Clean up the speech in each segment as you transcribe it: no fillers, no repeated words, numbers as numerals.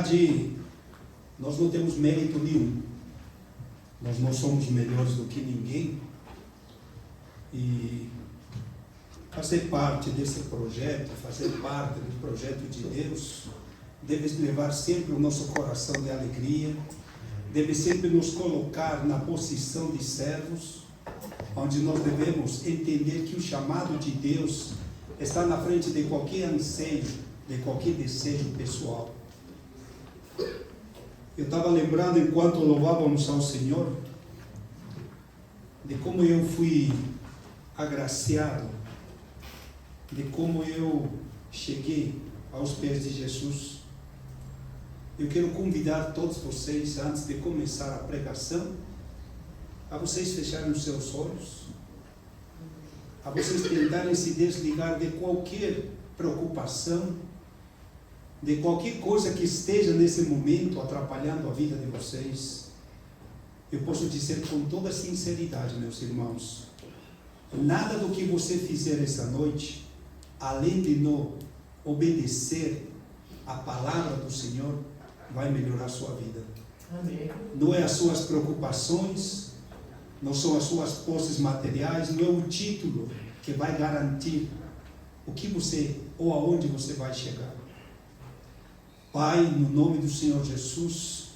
verdade, nós não temos mérito nenhum. Nós não somos melhores do que ninguém. E fazer parte desse projeto, fazer parte do projeto de Deus, deve levar sempre o nosso coração de alegria, deve sempre nos colocar na posição de servos, onde nós devemos entender que o chamado de Deus está na frente de qualquer anseio, de qualquer desejo pessoal. Eu estava lembrando, enquanto louvávamos ao Senhor, de como eu fui agraciado, de como eu cheguei aos pés de Jesus. Eu quero convidar todos vocês, antes de começar a pregação, a vocês fecharem os seus olhos, a vocês tentarem se desligar de qualquer preocupação, de qualquer coisa que esteja nesse momento atrapalhando a vida de vocês. Eu posso dizer com toda sinceridade, meus irmãos, nada do que você fizer essa noite, além de não obedecer a palavra do Senhor, vai melhorar a sua vida. Amém. Não é as suas preocupações, não são as suas posses materiais, não é o título que vai garantir o que você ou aonde você vai chegar. Pai, no nome do Senhor Jesus,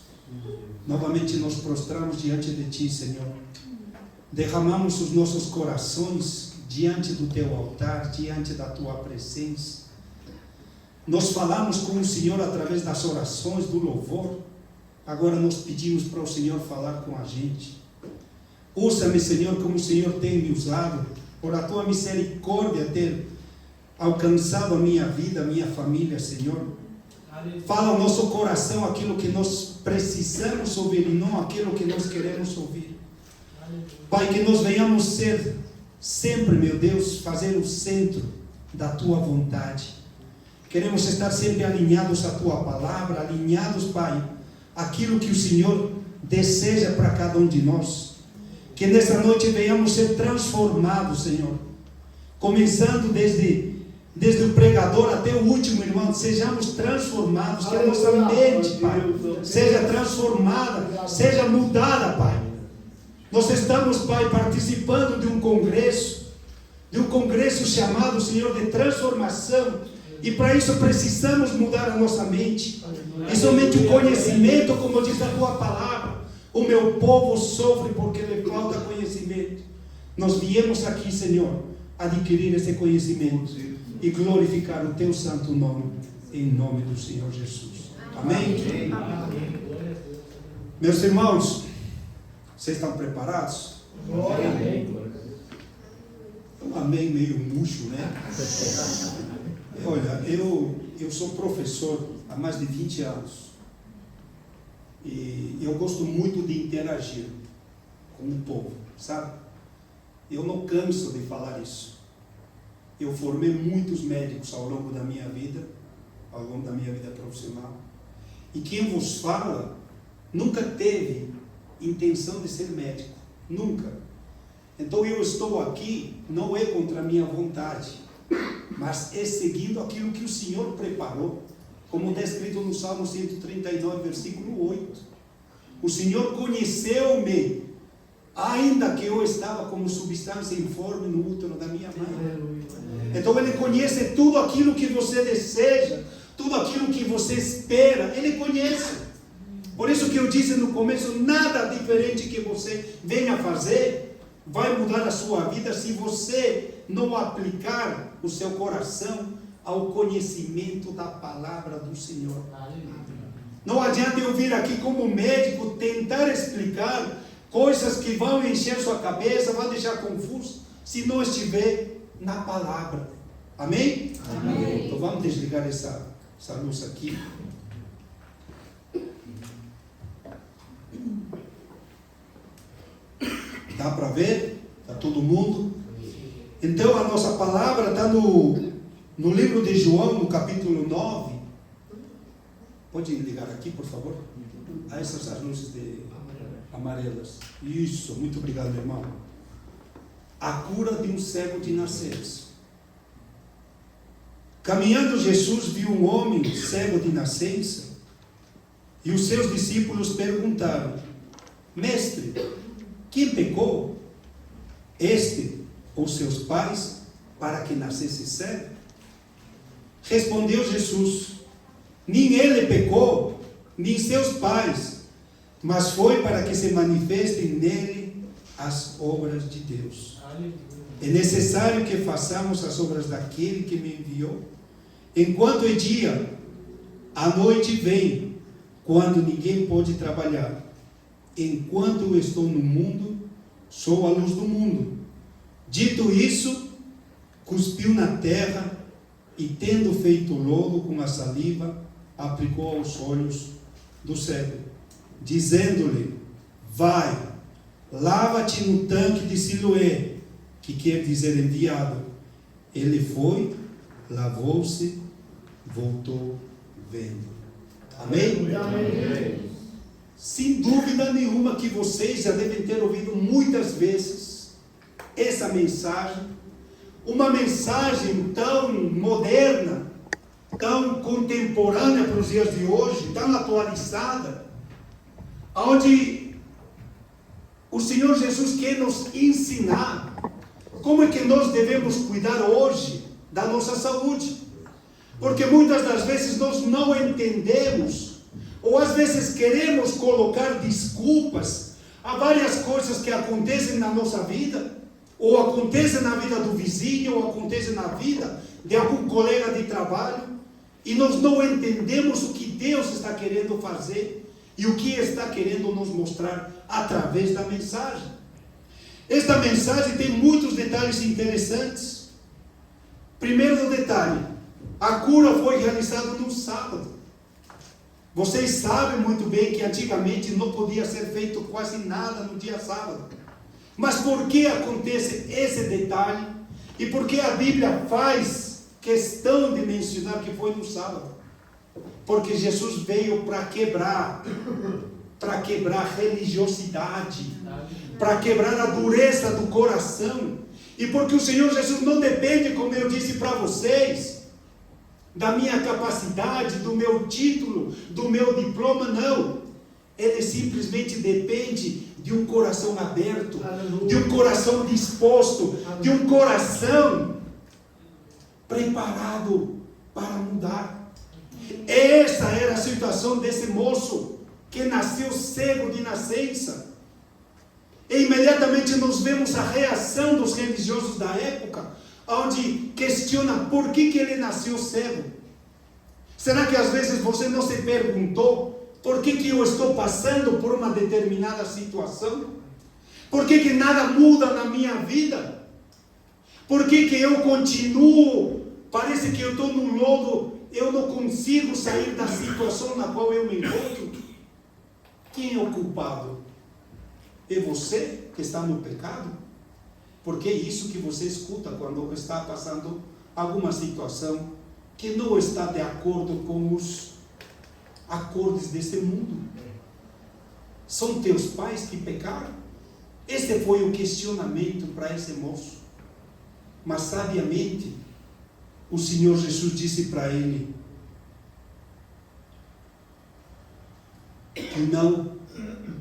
novamente nós prostramos diante de Ti, Senhor. Derramamos os nossos corações diante do Teu altar, diante da Tua presença. Nós falamos com o Senhor através das orações, do louvor. Agora nós pedimos para o Senhor falar com a gente. Usa-me, Senhor, como o Senhor tem me usado, por a Tua misericórdia ter alcançado a minha vida, a minha família, Senhor. Fala ao nosso coração aquilo que nós precisamos ouvir e não aquilo que nós queremos ouvir. Pai, que nós venhamos ser sempre, meu Deus, fazer o centro da Tua vontade. Queremos estar sempre alinhados à Tua palavra, alinhados, Pai, àquilo que o Senhor deseja para cada um de nós. Que nessa noite venhamos ser transformados, Senhor. Começando desde o pregador até o último irmão, sejamos transformados, que a nossa mente, Pai, seja transformada, seja mudada, Pai. Nós estamos, Pai, participando de um congresso chamado, Senhor, de transformação, e para isso precisamos mudar a nossa mente, e somente o conhecimento, como diz a Tua palavra, o meu povo sofre porque lhe falta conhecimento. Nós viemos aqui, Senhor, adquirir esse conhecimento e glorificar o Teu santo nome, em nome do Senhor Jesus. Amém? Amém. Meus irmãos, vocês estão preparados? Amém. Um amém meio murcho, né? Olha, eu sou professor há mais de 20 anos e eu gosto muito de interagir com o povo, sabe? Eu não canso de falar isso. Eu formei muitos médicos ao longo da minha vida profissional. E quem vos fala nunca teve intenção de ser médico, nunca. Então eu estou aqui, não é contra a minha vontade, mas é seguindo aquilo que o Senhor preparou, como está escrito no Salmo 139, versículo 8. O Senhor conheceu-me, ainda que eu estava como substância informe no útero da minha mãe. Então Ele conhece tudo aquilo que você deseja, tudo aquilo que você espera, Ele conhece. Por isso que eu disse no começo, nada diferente que você venha fazer vai mudar a sua vida se você não aplicar o seu coração ao conhecimento da palavra do Senhor. Não adianta eu vir aqui como médico tentar explicar coisas que vão encher sua cabeça, vão deixar confuso, se não estiver na palavra. Amém? Amém. Então vamos desligar essa luz aqui. Dá para ver? Está todo mundo? Então a nossa palavra está no livro de João, no capítulo 9. Pode ligar aqui, por favor? Essas as luzes amarelas. Isso, muito obrigado, meu irmão. A cura de um cego de nascença. Caminhando, Jesus viu um homem cego de nascença, E os seus discípulos perguntaram: Mestre, quem pecou? Este ou seus pais, para que nascesse cego? Respondeu Jesus: nem ele pecou, nem seus pais, mas foi para que se manifestem nele as obras de Deus. É necessário que façamos as obras daquele que me enviou. Enquanto é dia, a noite vem, quando ninguém pode trabalhar. Enquanto eu estou no mundo, sou a luz do mundo. Dito isso, cuspiu na terra e, tendo feito lodo com a saliva, aplicou aos olhos do cego, dizendo-lhe: vai, lava-te no tanque de Siloé, que quer dizer enviado. Ele foi, lavou-se, voltou vendo. Amém? Amém. Sem dúvida nenhuma que vocês já devem ter ouvido muitas vezes essa mensagem, uma mensagem tão moderna, tão contemporânea para os dias de hoje, tão atualizada, onde o Senhor Jesus quer nos ensinar como é que nós devemos cuidar hoje da nossa saúde. Porque muitas das vezes nós não entendemos, ou às vezes queremos colocar desculpas a várias coisas que acontecem na nossa vida, ou acontecem na vida do vizinho, ou acontecem na vida de algum colega de trabalho, e nós não entendemos o que Deus está querendo fazer e o que está querendo nos mostrar através da mensagem. Esta mensagem tem muitos detalhes interessantes. Primeiro detalhe: a cura foi realizada no sábado. Vocês sabem muito bem que antigamente não podia ser feito quase nada no dia sábado. Mas por que acontece esse detalhe? E por que a Bíblia faz questão de mencionar que foi no sábado? Porque Jesus veio para quebrar religiosidade, para quebrar a dureza do coração. E porque o Senhor Jesus não depende, como eu disse para vocês, da minha capacidade, do meu título, do meu diploma, não. Ele simplesmente depende de um coração aberto, de um coração disposto, de um coração preparado para mudar. Essa era a situação desse moço que nasceu cego de nascença. E imediatamente nós vemos a reação dos religiosos da época, onde questiona por que ele nasceu cego. Será que às vezes você não se perguntou por que eu estou passando por uma determinada situação? Por que nada muda na minha vida? Por que eu continuo, parece que eu estou no lodo, eu não consigo sair da situação na qual eu me encontro? Quem é o culpado? É você que está no pecado? Porque é isso que você escuta quando está passando alguma situação que não está de acordo com os acordes deste mundo. São teus pais que pecaram? Esse foi o questionamento para esse moço. Mas sabiamente, o Senhor Jesus disse para ele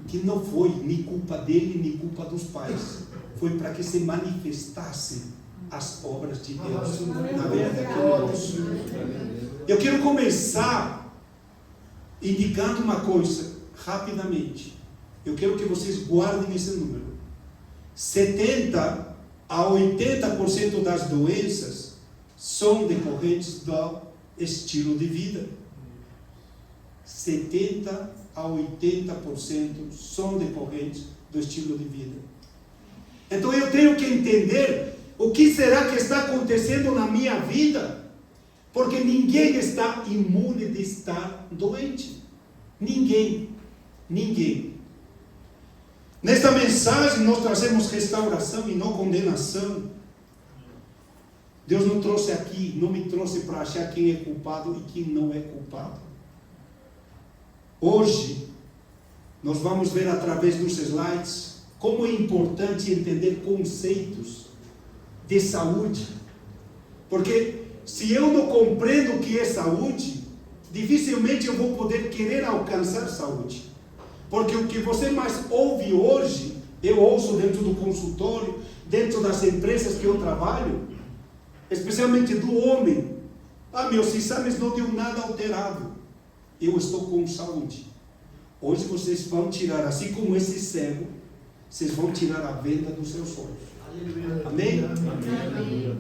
que não foi nem culpa dele, nem culpa dos pais. Foi para que se manifestassem as obras de Deus na vida daquele moço. Eu quero começar indicando uma coisa, rapidamente. Eu quero que vocês guardem esse número. 70% a 80% das doenças são decorrentes do estilo de vida. 70% a 80% são decorrentes do estilo de vida. Então eu tenho que entender o que será que está acontecendo na minha vida, porque ninguém está imune de estar doente. Ninguém. Nesta mensagem nós trazemos restauração e não condenação. Deus não trouxe aqui, não me trouxe para achar quem é culpado e quem não é culpado. Hoje, nós vamos ver através dos slides como é importante entender conceitos de saúde. Porque se eu não compreendo o que é saúde, dificilmente eu vou poder querer alcançar saúde. Porque o que você mais ouve hoje, eu ouço dentro do consultório, dentro das empresas que eu trabalho, especialmente do homem: ah, meus exames não deu nada alterado, eu estou com saúde. Hoje vocês vão tirar, assim como esse cego, vocês vão tirar a venda dos seus olhos. Amém? Amém.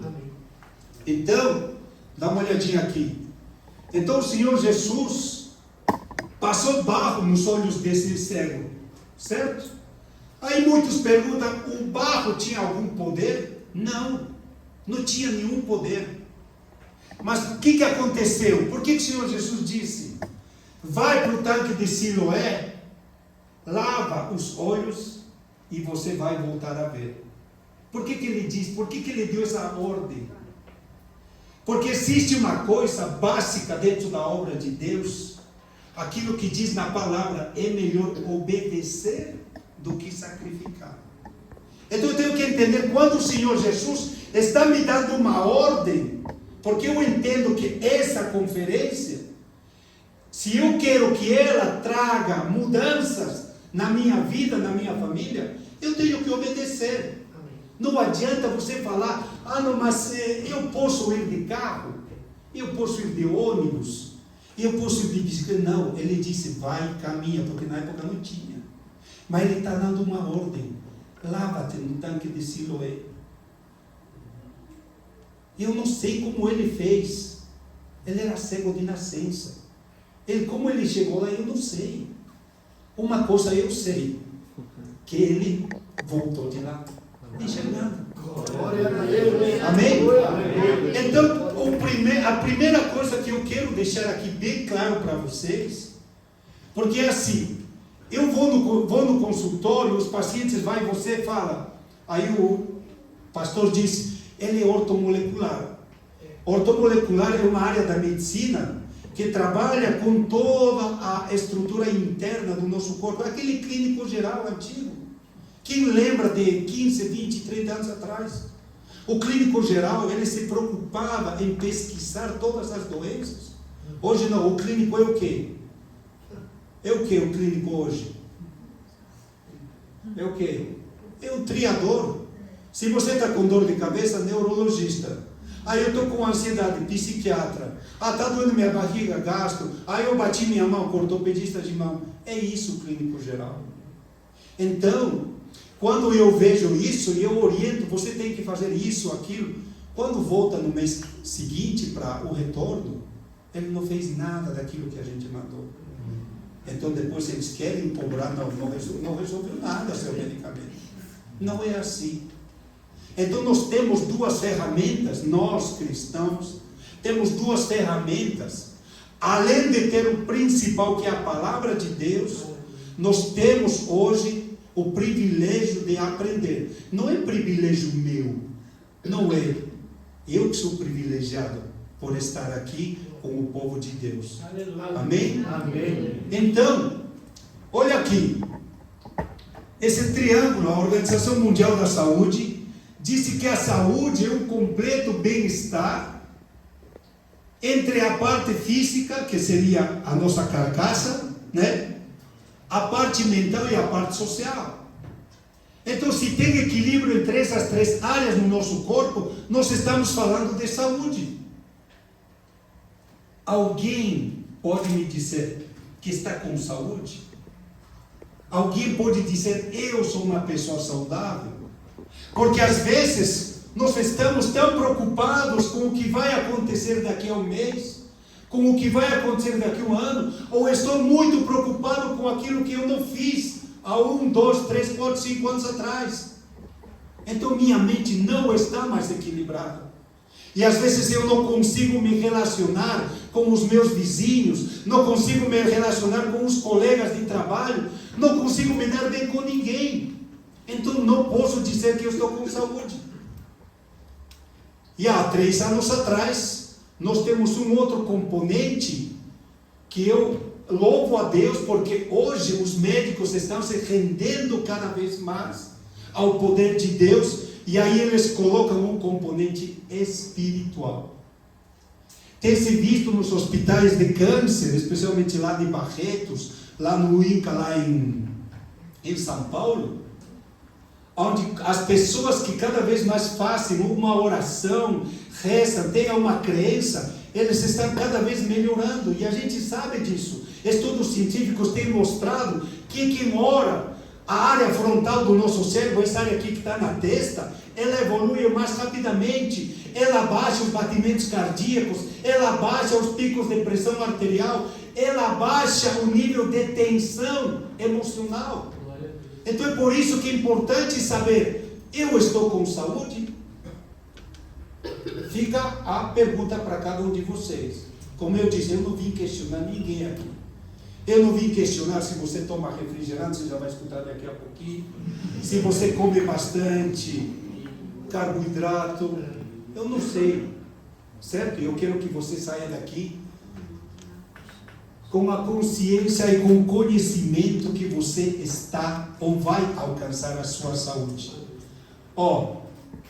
Então, dá uma olhadinha aqui. Então o Senhor Jesus passou barro nos olhos desse cego, certo? Aí muitos perguntam: o barro tinha algum poder? Não, não tinha nenhum poder. Mas o que aconteceu? Por que o Senhor Jesus disse: vai para o tanque de Siloé, lava os olhos e você vai voltar a ver? Por que ele disse? Por que ele deu essa ordem? Porque existe uma coisa básica dentro da obra de Deus. Aquilo que diz na palavra: é melhor obedecer do que sacrificar. Então eu tenho que entender, quando o Senhor Jesus está me dando uma ordem, porque eu entendo que essa conferência, se eu quero que ela traga mudanças na minha vida, na minha família, eu tenho que obedecer. Não adianta você falar: ah, não, mas eu posso ir de carro, eu posso ir de ônibus, eu posso ir de bicicleta. Não, ele disse: vai, caminha, porque na época não tinha. Mas ele está dando uma ordem: lava-te no tanque de Siloé. Eu não sei como ele fez. Ele era cego de nascença. Como ele chegou lá, eu não sei. Uma coisa eu sei: que ele voltou de lá enxergando. Amém? Então, a primeira coisa que eu quero deixar aqui bem claro para vocês, porque é assim: eu vou no consultório, os pacientes vão e você fala, aí o pastor diz: ele é ortomolecular. Ortomolecular é uma área da medicina que trabalha com toda a estrutura interna do nosso corpo. Aquele clínico geral antigo. Quem lembra de 15, 20, 30 anos atrás? O clínico geral, ele se preocupava em pesquisar todas as doenças. Hoje não, o clínico é o quê? É o que o clínico hoje? É o quê? É um triador. Se você está com dor de cabeça, neurologista. Aí eu estou com ansiedade, psiquiatra. Ah, está doendo minha barriga, gastro. Aí eu bati minha mão, ortopedista de mão. É isso o clínico geral. Então, quando eu vejo isso e eu oriento, você tem que fazer isso, aquilo. Quando volta no mês seguinte para o retorno, ele não fez nada daquilo que a gente mandou. Então depois eles querem cobrar: não resolveu nada seu medicamento. Não é assim. Então nós temos duas ferramentas, nós cristãos, temos duas ferramentas. Além de ter o principal, que é a palavra de Deus, nós temos hoje o privilégio de aprender. Não é privilégio meu, não é. Eu que sou privilegiado por estar aqui com o povo de Deus. Amém? Amém. Então, olha aqui. Esse triângulo, a Organização Mundial da Saúde, disse que a saúde é um completo bem-estar entre a parte física, que seria a nossa carcaça, né? A parte mental e a parte social. Então, se tem equilíbrio entre essas três áreas no nosso corpo, nós estamos falando de saúde. Alguém pode me dizer que está com saúde? Alguém pode dizer: eu sou uma pessoa saudável? Porque às vezes nós estamos tão preocupados com o que vai acontecer daqui a um mês, com o que vai acontecer daqui a um ano, ou estou muito preocupado com aquilo que eu não fiz há 1, 2, 3, 4, 5 anos atrás. Então minha mente não está mais equilibrada. E às vezes eu não consigo me relacionar com os meus vizinhos, não consigo me relacionar com os colegas de trabalho, não consigo me dar bem com ninguém. Então não posso dizer que eu estou com saúde. E há 3 anos atrás, nós temos um outro componente que eu louvo a Deus, porque hoje os médicos estão se rendendo cada vez mais ao poder de Deus, e aí eles colocam um componente espiritual. tem se visto nos hospitais de câncer, especialmente lá de Barretos, lá no INCA, lá em São Paulo, onde as pessoas que cada vez mais fazem uma oração, rezam, têm uma crença, eles estão cada vez melhorando, e a gente sabe disso. Estudos científicos têm mostrado que quem ora, a área frontal do nosso cérebro, essa área aqui que está na testa, ela evolui mais rapidamente, ela baixa os batimentos cardíacos, ela baixa os picos de pressão arterial, ela baixa o nível de tensão emocional. Então é por isso que é importante saber, eu estou com saúde? Fica a pergunta para cada um de vocês. Como eu disse, eu não vim questionar ninguém aqui. Eu não vim questionar se você toma refrigerante, você já vai escutar daqui a pouquinho. Se você come bastante carboidrato, eu não sei, certo? Eu quero que você saia daqui com a consciência e com o conhecimento que você está ou vai alcançar a sua saúde.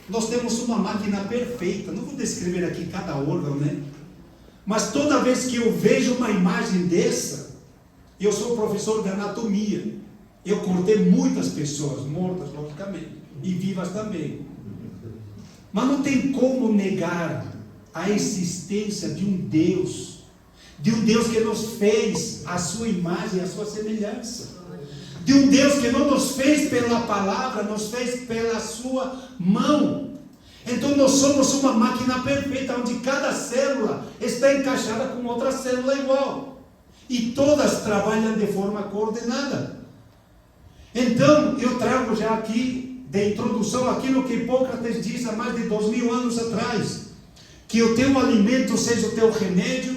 Nós temos uma máquina perfeita, não vou descrever aqui cada órgão, né? Mas toda vez que eu vejo uma imagem dessa, eu sou professor de anatomia, eu cortei muitas pessoas, mortas logicamente, e vivas também. Mas não tem como negar a existência de um Deus que nos fez a sua imagem, a sua semelhança, de um Deus que não nos fez pela palavra, nos fez pela sua mão. Então nós somos uma máquina perfeita, onde cada célula está encaixada com outra célula igual, e todas trabalham de forma coordenada. Então eu trago já aqui de introdução aquilo que Hipócrates diz há mais de 2000 anos atrás, que o teu alimento seja o teu remédio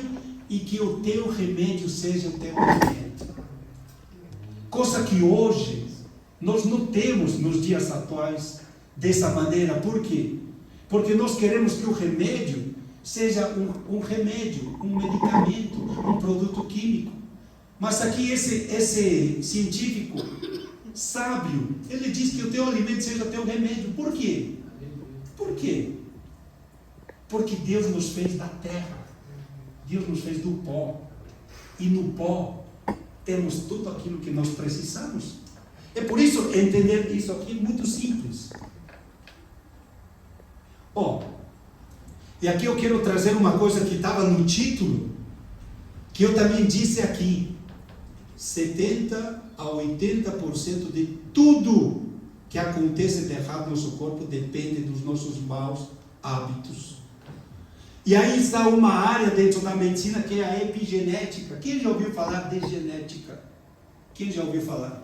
e que o teu remédio seja o teu alimento. Coisa que hoje nós não temos nos dias atuais dessa maneira. Por quê? Porque nós queremos que o remédio seja um remédio, um medicamento, um produto químico. Mas aqui esse científico sábio, ele diz que o teu alimento seja o teu remédio. Por quê? Por quê? Porque Deus nos fez da terra. Deus nos fez do pó. E no pó temos tudo aquilo que nós precisamos. É por isso entender isso aqui é muito simples. E aqui eu quero trazer uma coisa que estava no título, que eu também disse aqui. 70 a 80% de tudo que acontece de errado no nosso corpo depende dos nossos maus hábitos. E aí está uma área dentro da medicina que é a epigenética. Quem já ouviu falar de genética? Quem já ouviu falar?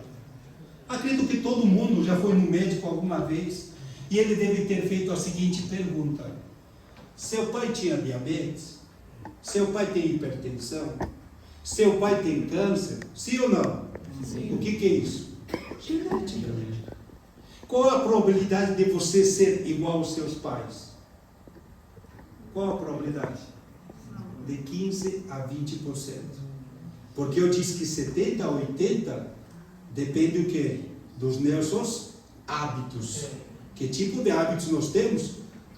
Acredito que todo mundo já foi no médico alguma vez e ele deve ter feito a seguinte pergunta: seu pai tinha diabetes? Seu pai tem hipertensão? Seu pai tem câncer? Sim ou não? Sim. O que é isso? Genética. Qual a probabilidade de você ser igual aos seus pais? Qual a probabilidade? De 15 a 20%. Porque eu disse que 70 a 80% depende do quê? Dos nossos hábitos. Que tipo de hábitos nós temos?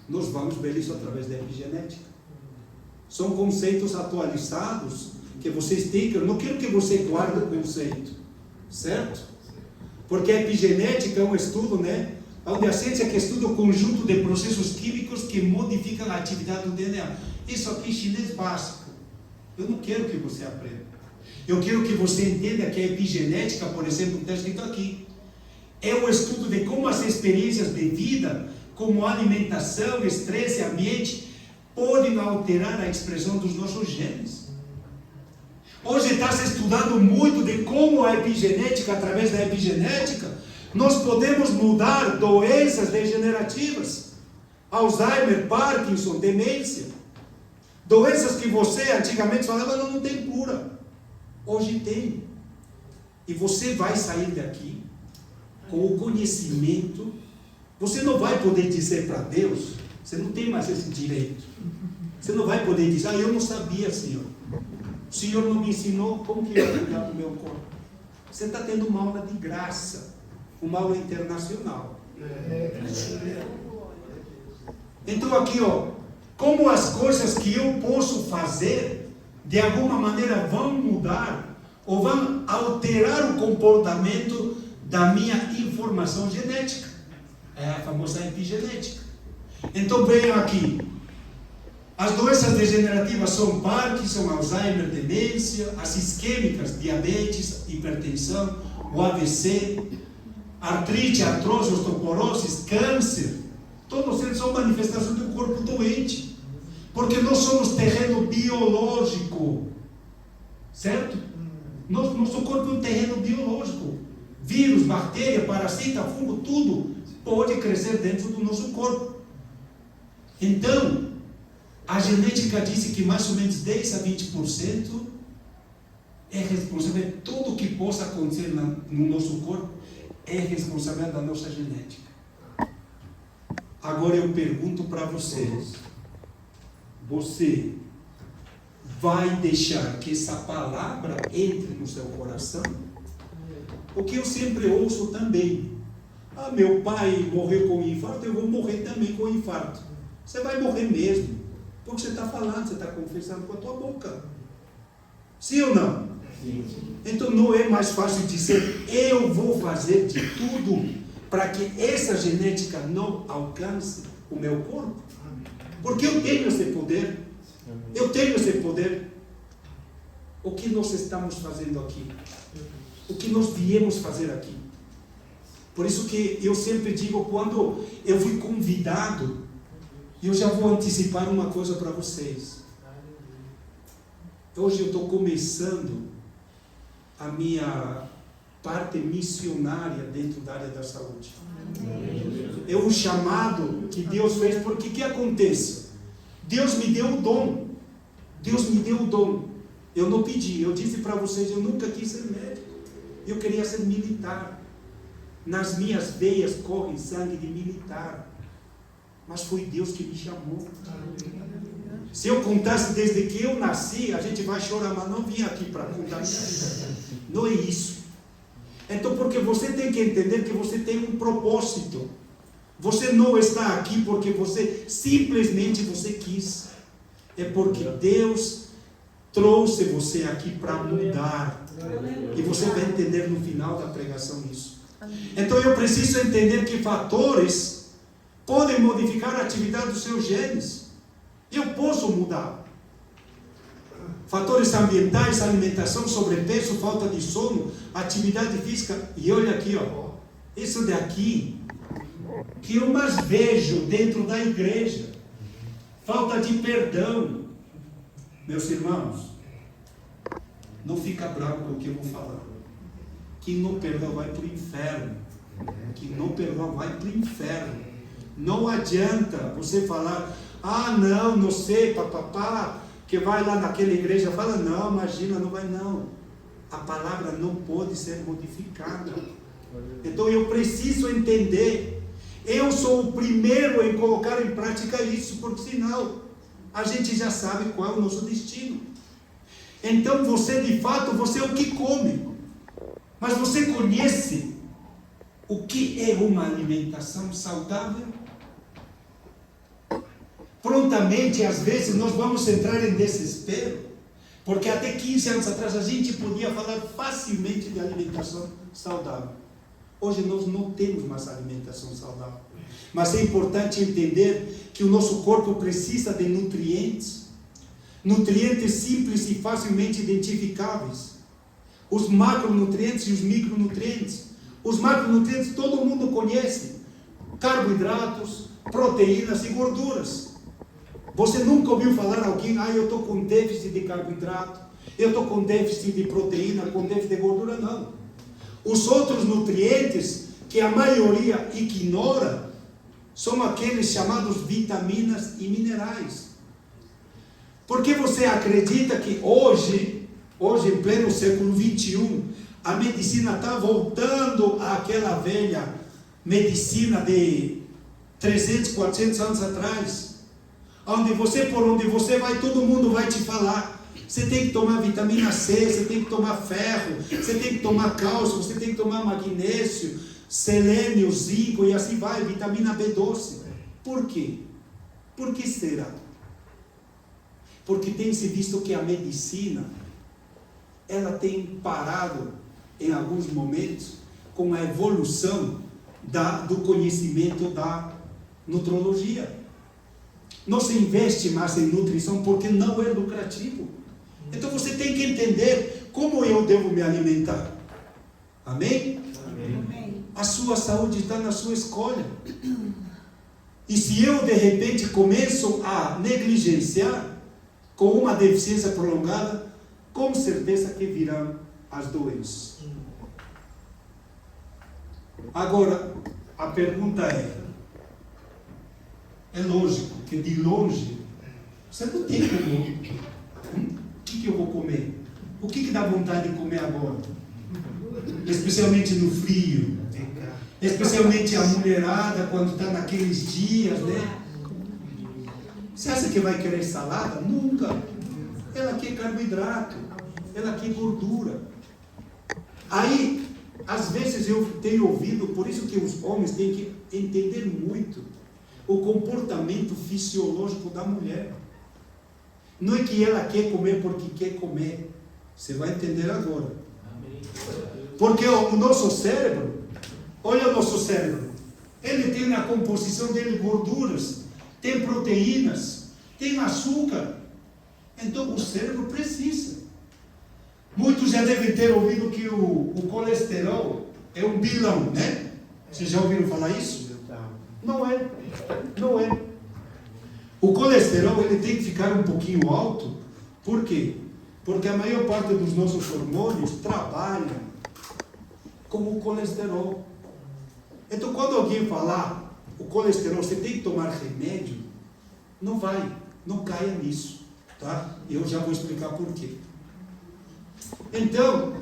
Nós vamos ver isso através da epigenética. São conceitos atualizados que vocês têm que... Eu não quero que você guarde o conceito, certo? Porque a epigenética é um estudo, né? Onde a ciência que estuda o conjunto de processos químicos que modificam a atividade do DNA. Isso aqui é chinês básico. Eu não quero que você aprenda. Eu quero que você entenda que a epigenética, por exemplo, está escrito aqui, é o estudo de como as experiências de vida, como alimentação, estresse, ambiente, podem alterar a expressão dos nossos genes. Hoje está se estudando muito de como a epigenética, através da epigenética, nós podemos mudar doenças degenerativas, Alzheimer, Parkinson, demência, doenças que você antigamente falava não tem cura, hoje tem. E você vai sair daqui com o conhecimento. Você não vai poder dizer para Deus, você não tem mais esse direito. Você não vai poder dizer, eu não sabia, Senhor. O Senhor não me ensinou como que eu ia cuidar do meu corpo. Você está tendo uma aula de graça, uma aula internacional. Então aqui, como as coisas que eu posso fazer, de alguma maneira vão mudar, ou vão alterar o comportamento da minha informação genética. É a famosa epigenética. Então venham aqui. As doenças degenerativas são Parkinson, Alzheimer, demência, as isquêmicas, diabetes, hipertensão, o AVC, artrite, artrose, osteoporose, câncer. Todos eles são manifestações do corpo doente. Porque nós somos terreno biológico. Certo? Nosso corpo é um terreno biológico. Vírus, bactéria, parasita, fungo, tudo pode crescer dentro do nosso corpo. Então, a genética diz que mais ou menos 10 a 20% é responsável, tudo que possa acontecer no nosso corpo é responsabilidade da nossa genética. Agora eu pergunto para vocês, você vai deixar que essa palavra entre no seu coração? Porque eu sempre ouço também, meu pai morreu com infarto, eu vou morrer também com infarto. Você vai morrer mesmo, porque você está falando, você está confessando com a tua boca. Sim ou não? Sim. Então não é mais fácil dizer, eu vou fazer de tudo para que essa genética não alcance o meu corpo? Porque eu tenho esse poder. Eu tenho esse poder. O que nós estamos fazendo aqui? O que nós viemos fazer aqui? Por isso que eu sempre digo, quando eu fui convidado, eu já vou antecipar uma coisa para vocês. Hoje eu estou começando a minha parte missionária dentro da área da saúde. É um chamado que Deus fez, porque o que acontece? Deus me deu o dom. Deus me deu o dom. Eu não pedi, eu disse para vocês, eu nunca quis ser médico. Eu queria ser militar. Nas minhas veias corre sangue de militar. Mas foi Deus que me chamou. Se eu contasse desde que eu nasci, a gente vai chorar, mas não vim aqui para contar isso. Não é isso. Então, porque você tem que entender que você tem um propósito. Você não está aqui porque você simplesmente você quis. É porque Deus trouxe você aqui para mudar. E você vai entender no final da pregação isso. Então eu preciso entender que fatores podem modificar a atividade dos seus genes. Eu posso mudar. Fatores ambientais, alimentação, sobrepeso, falta de sono, atividade física. E olha aqui, ó, isso daqui que eu mais vejo dentro da igreja. Falta de perdão. Meus irmãos, não fica bravo com o que eu vou falar. Quem não perdoa vai para o inferno. Quem não perdoa vai para o inferno. Não adianta você falar, não sei, papapá, que vai lá naquela igreja, fala, não, imagina, não vai não. A palavra não pode ser modificada. Então eu preciso entender, eu sou o primeiro em colocar em prática isso, porque senão a gente já sabe qual é o nosso destino. Então você de fato, você é o que come, mas você conhece o que é uma alimentação saudável? Prontamente, às vezes, nós vamos entrar em desespero, porque até 15 anos atrás a gente podia falar facilmente de alimentação saudável. Hoje nós não temos mais alimentação saudável. Mas é importante entender que o nosso corpo precisa de nutrientes, nutrientes simples e facilmente identificáveis. Os macronutrientes e os micronutrientes. Os macronutrientes todo mundo conhece: carboidratos, proteínas e gorduras. Você nunca ouviu falar alguém, eu estou com déficit de carboidrato, eu estou com déficit de proteína, com déficit de gordura? Não. Os outros nutrientes, que a maioria ignora, são aqueles chamados vitaminas e minerais. Porque você acredita que hoje em pleno século XXI, a medicina está voltando àquela velha medicina de 300, 400 anos atrás? Por onde você vai, todo mundo vai te falar. Você tem que tomar vitamina C, você tem que tomar ferro, você tem que tomar cálcio, você tem que tomar magnésio, selênio, zinco e assim vai, vitamina B12. Por quê? Por que será? Porque tem se visto que a medicina, ela tem parado, em alguns momentos, com a evolução do conhecimento da nutrologia. Não se investe mais em nutrição porque não é lucrativo. Então você tem que entender como eu devo me alimentar. Amém? Amém. A sua saúde está na sua escolha. E se eu de repente começo a negligenciar com uma deficiência prolongada, com certeza que virão as doenças. Agora, a pergunta é lógico que de longe, você não tem como. O que eu vou comer? O que dá vontade de comer agora? Especialmente no frio. Especialmente a mulherada, quando está naqueles dias, né? Você acha que vai querer salada? Nunca. Ela quer carboidrato. Ela quer gordura. Aí, às vezes eu tenho ouvido, por isso que os homens têm que entender muito o comportamento fisiológico da mulher. Não é que ela quer comer porque quer comer. Você vai entender agora. Porque o nosso cérebro, olha o nosso cérebro, ele tem na composição dele gorduras, tem proteínas, tem açúcar. Então o cérebro precisa. Muitos já devem ter ouvido que o colesterol é um vilão, né? Vocês já ouviram falar isso? Não é. Não é. O colesterol ele tem que ficar um pouquinho alto. Por quê? Porque a maior parte dos nossos hormônios trabalham com o colesterol. Então, quando alguém falar o colesterol, você tem que tomar remédio, não vai, não caia nisso, tá? Eu já vou explicar por quê. Então,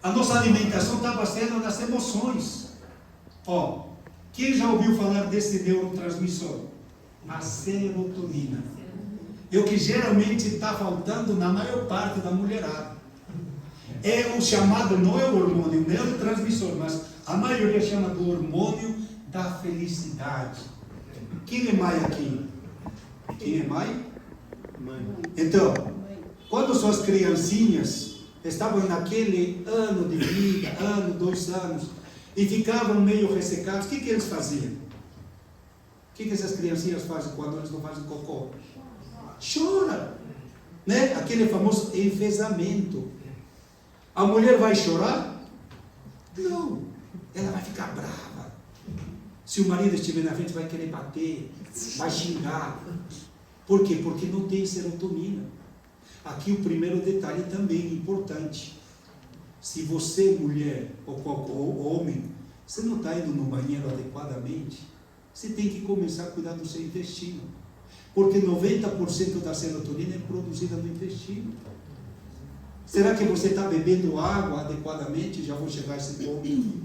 a nossa alimentação está baseada nas emoções. Ó, quem já ouviu falar desse neurotransmissor? A serotonina. É o que geralmente está faltando na maior parte da mulherada. É o chamado, não é o hormônio, o neurotransmissor, mas a maioria chama do hormônio da felicidade. Quem é mãe aqui? Quem é mãe? Mãe. Então, quando suas criancinhas estavam naquele ano de vida, 2 anos, e ficavam meio ressecados, o que eles faziam? O que essas criancinhas fazem quando eles não fazem cocô? Chora, né? Aquele famoso enfesamento. A mulher vai chorar? Não, ela vai ficar brava. Se o marido estiver na frente, vai querer bater, vai xingar. Por quê? Porque não tem serotonina. Aqui o primeiro detalhe também importante. Se você, mulher ou homem, você não está indo no banheiro adequadamente, você tem que começar a cuidar do seu intestino. Porque 90% da serotonina é produzida no intestino. Será que você está bebendo água adequadamente? Já vou chegar a esse ponto.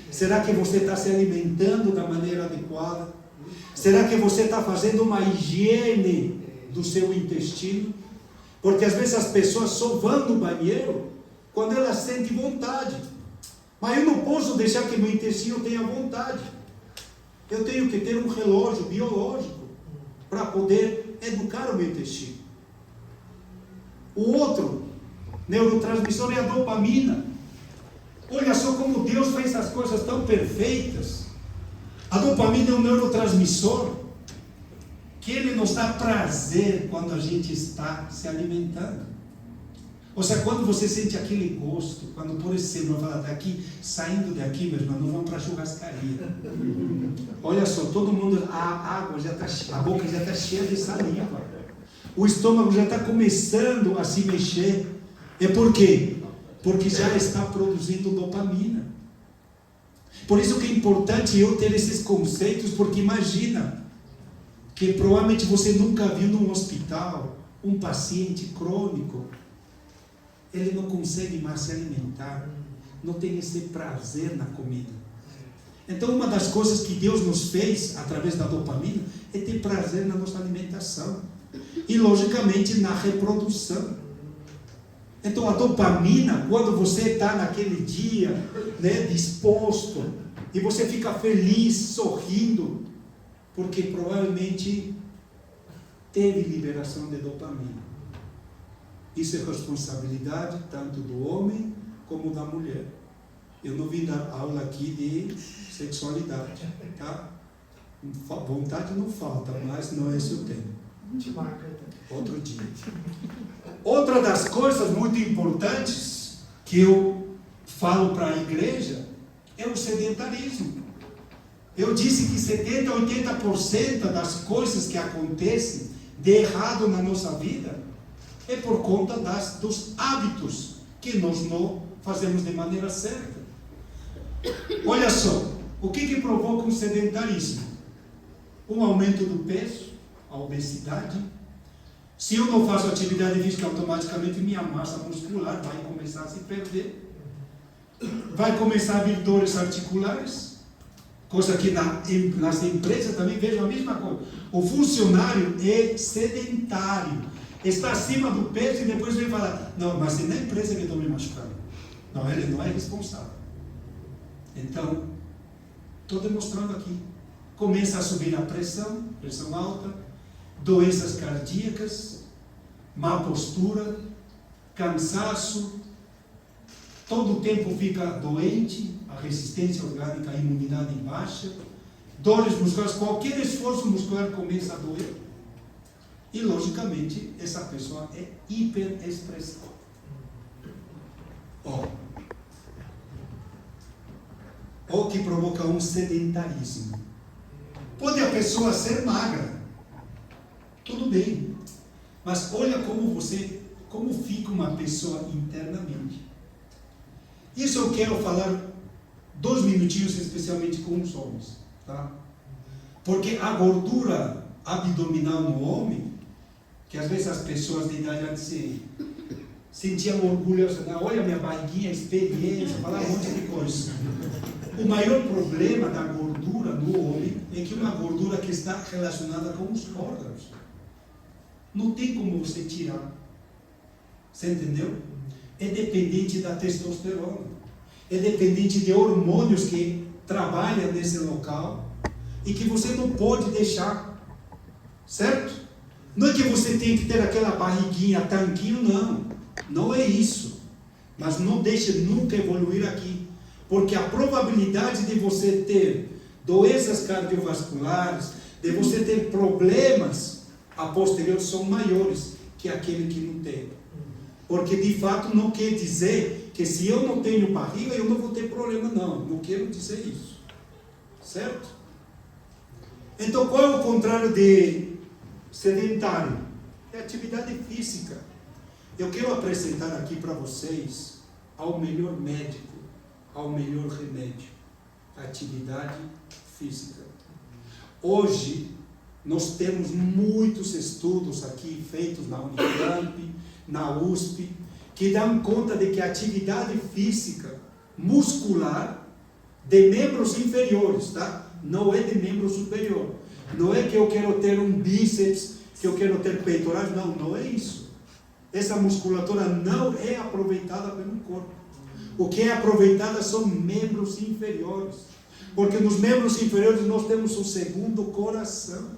Será que você está se alimentando da maneira adequada? Será que você está fazendo uma higiene do seu intestino? Porque às vezes as pessoas só vão no banheiro quando elas sentem vontade. Mas eu não posso deixar que meu intestino tenha vontade. Eu tenho que ter um relógio biológico para poder educar o meu intestino. O outro neurotransmissor é a dopamina. Olha só como Deus fez as coisas tão perfeitas. A dopamina é um neurotransmissor que ele nos dá prazer quando a gente está se alimentando. Ou seja, quando você sente aquele gosto, quando por exemplo, fala daqui, saindo daqui, meu irmão, não vamos para a churrascaria. Olha só, todo mundo, a água já está, a boca já está cheia de saliva. O estômago já está começando a se mexer. É por quê? Porque já está produzindo dopamina. Por isso que é importante eu ter esses conceitos, porque imagina que provavelmente você nunca viu num hospital um paciente crônico. Ele não consegue mais se alimentar, não tem esse prazer na comida. Então uma das coisas que Deus nos fez através da dopamina é ter prazer na nossa alimentação e logicamente na reprodução. Então a dopamina, quando você está naquele dia, né, disposto, e você fica feliz, sorrindo, porque provavelmente teve liberação de dopamina. Isso é responsabilidade tanto do homem como da mulher. Eu não vim dar aula aqui de sexualidade, tá? Vontade não falta, mas não é esse o tema. Outro dia. Outra das coisas muito importantes que eu falo para a igreja é o sedentarismo. Eu disse que 70% a 80% das coisas que acontecem de errado na nossa vida é por conta dos hábitos que nós não fazemos de maneira certa. Olha só, o que provoca o sedentarismo? Um aumento do peso, a obesidade. Se eu não faço atividade física, automaticamente minha massa muscular vai começar a se perder. Vai começar a vir dores articulares. Coisa que nas empresas também vejo a mesma coisa. O funcionário é sedentário. Está acima do peso e depois vem falar, não, mas é na empresa que eu estou me machucando. Não, ele não é responsável. Então, estou demonstrando aqui. Começa a subir a pressão alta, doenças cardíacas, má postura, cansaço, todo o tempo fica doente, a resistência orgânica, a imunidade baixa, dores musculares, qualquer esforço muscular começa a doer. E, logicamente, essa pessoa é hiperexpressiva. O que provoca um sedentarismo. Pode a pessoa ser magra, tudo bem, mas olha como fica uma pessoa internamente. Isso eu quero falar 2 minutinhos, especialmente com os homens, tá? Porque a gordura abdominal no homem, que às vezes as pessoas de idade sentiam orgulho, olha minha barriguinha, experiência, falar um monte de coisa. O maior problema da gordura no homem é que uma gordura que está relacionada com os órgãos. Não tem como você tirar. Você entendeu? É dependente da testosterona. É dependente de hormônios que trabalham nesse local e que você não pode deixar. Certo? Não é que você tem que ter aquela barriguinha, tanquinho, não. Não é isso. Mas não deixe nunca evoluir aqui. Porque a probabilidade de você ter doenças cardiovasculares, de você ter problemas a posterior são maiores que aquele que não tem. Porque de fato não quer dizer que se eu não tenho barriga eu não vou ter problema, não. Não quero dizer isso. Certo? Então qual é o contrário de sedentário? É atividade física. Eu quero apresentar aqui para vocês ao melhor médico, ao melhor remédio, atividade física. Hoje, nós temos muitos estudos aqui feitos na Unicamp, na USP, que dão conta de que a atividade física muscular de membros inferiores, tá? Não é de membro superior. Não é que eu quero ter um bíceps, que eu quero ter peitorais, não é isso. Essa musculatura não é aproveitada pelo corpo. O que é aproveitada são membros inferiores. Porque nos membros inferiores nós temos o segundo coração.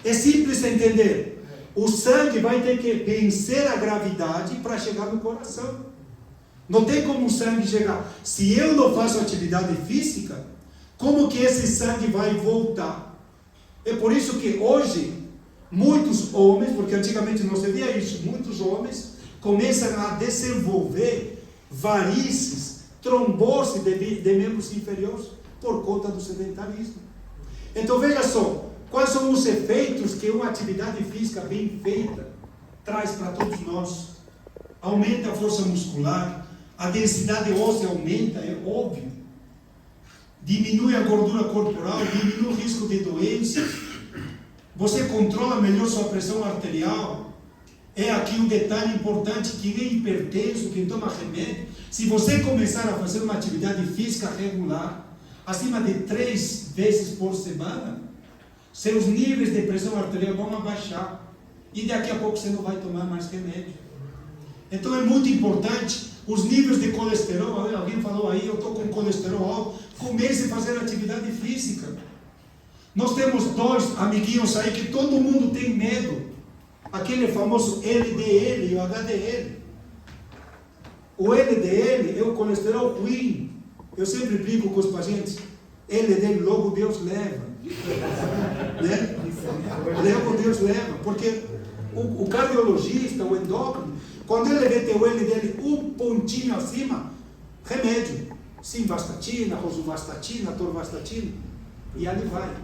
É simples entender. O sangue vai ter que vencer a gravidade para chegar no coração. Não tem como o sangue chegar. Se eu não faço atividade física, como que esse sangue vai voltar? É por isso que hoje, muitos homens, porque antigamente não se via isso, muitos homens começam a desenvolver varizes, trombose de membros inferiores por conta do sedentarismo. Então veja só, quais são os efeitos que uma atividade física bem feita traz para todos nós? Aumenta a força muscular, a densidade óssea aumenta, é óbvio. Diminui a gordura corporal, diminui o risco de doenças. Você controla melhor sua pressão arterial. É aqui um detalhe importante, que nem hipertenso, quem toma remédio, se você começar a fazer uma atividade física regular, acima de 3 vezes por semana, seus níveis de pressão arterial vão abaixar. E daqui a pouco você não vai tomar mais remédio. Então é muito importante os níveis de colesterol. Alguém falou aí, eu estou com colesterol alto. Comece a fazer atividade física. Nós temos 2 amiguinhos aí que todo mundo tem medo. Aquele famoso LDL e o HDL. O LDL é o colesterol ruim. Eu sempre brinco com os pacientes. LDL logo Deus leva. Né? Logo Deus leva. Porque o cardiologista, o endócrino, quando ele vê teu LDL um pontinho acima, remédio. Simvastatina, rosuvastatina, atorvastatina. E ali vai.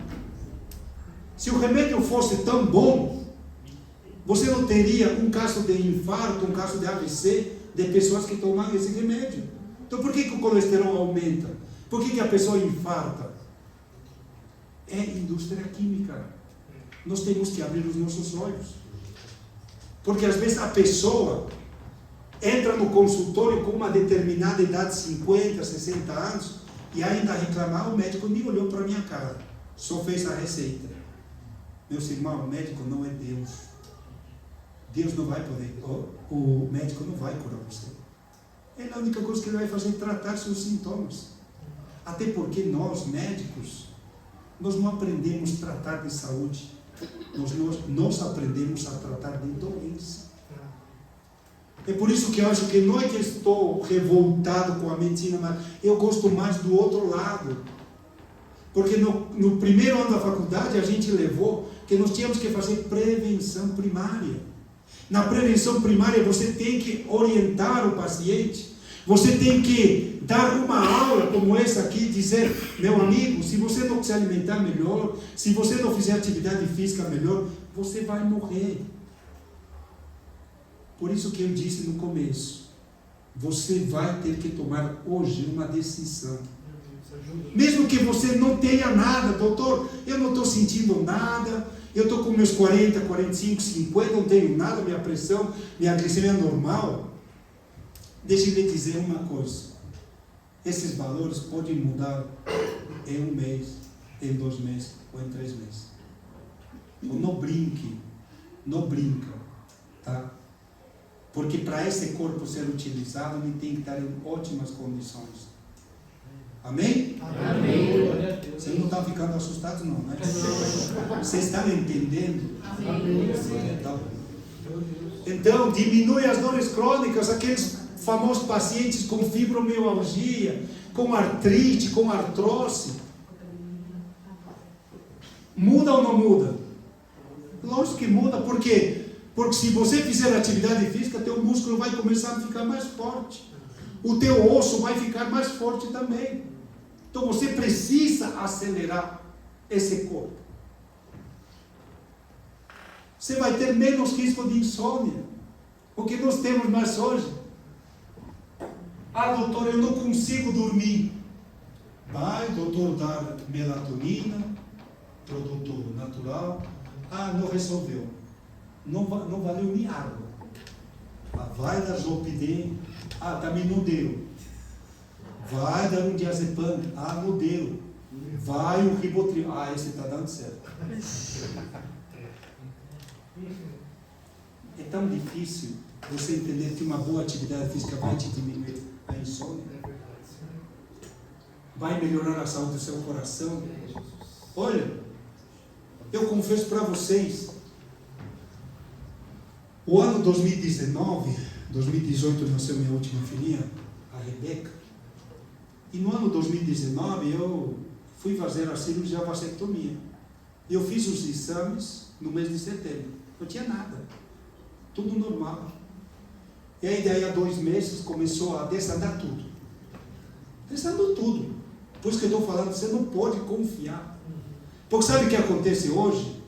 Se o remédio fosse tão bom, você não teria um caso de infarto, um caso de AVC, de pessoas que tomam esse remédio. Então por que o colesterol aumenta? Por que a pessoa infarta? É indústria química. Nós temos que abrir os nossos olhos. Porque às vezes a pessoa entra no consultório com uma determinada idade, 50, 60 anos, e ainda reclama, o médico nem olhou para a minha cara, só fez a receita. Meus irmãos, o médico não é Deus. Deus não vai poder, o médico não vai curar você. É a única coisa que ele vai fazer é tratar seus sintomas. Até porque nós, médicos, nós não aprendemos a tratar de saúde. Nós aprendemos a tratar de doença. É por isso que eu acho que não é que estou revoltado com a medicina, mas eu gosto mais do outro lado. Porque no primeiro ano da faculdade a gente levou que nós tínhamos que fazer prevenção primária. Na prevenção primária você tem que orientar o paciente, você tem que dar uma aula como essa aqui, dizer, meu amigo, se você não se alimentar melhor, se você não fizer atividade física melhor, você vai morrer. Por isso que eu disse no começo, você vai ter que tomar hoje uma decisão. Mesmo que você não tenha nada, doutor, eu não estou sentindo nada, eu estou com meus 40, 45, 50, não tenho nada, minha pressão, minha glicemia é normal. Deixa eu lhe dizer uma coisa, esses valores podem mudar em um mês, em 2 meses ou em 3 meses. Então, não brinque, não brinca, tá? Porque para esse corpo ser utilizado, ele tem que estar em ótimas condições. Amém? Amém. Vocês não estão ficando assustados, não, né? Vocês estão entendendo? Amém. Então, diminui as dores crônicas, aqueles famosos pacientes com fibromialgia, com artrite, com artrose. Muda ou não muda? Lógico que muda, por quê? Porque se você fizer atividade física, teu músculo vai começar a ficar mais forte. O teu osso vai ficar mais forte também. Então você precisa acelerar esse corpo. Você vai ter menos risco de insônia. O que nós temos mais hoje? Ah, doutor, eu não consigo dormir. Vai, doutor, dar melatonina, produto natural. Ah, não resolveu. Não valeu nem água. Ah, vai dar Zolpidem. Ah, também não deu. Vai dar um diazepam. Ah, não deu. Vai um Ribotril. Ah, esse está dando certo. É tão difícil você entender que uma boa atividade física vai te diminuir a insônia. Vai melhorar a saúde do seu coração. Olha, eu confesso para vocês, o ano 2019, 2018 nasceu minha última filhinha, a Rebeca, e no ano 2019 eu fui fazer a cirurgia de vasectomia. Eu fiz os exames no mês de setembro, não tinha nada, tudo normal. E aí daí a 2 meses começou a desandar tudo. Desandou tudo. Por isso que eu estou falando, você não pode confiar. Porque sabe o que acontece hoje?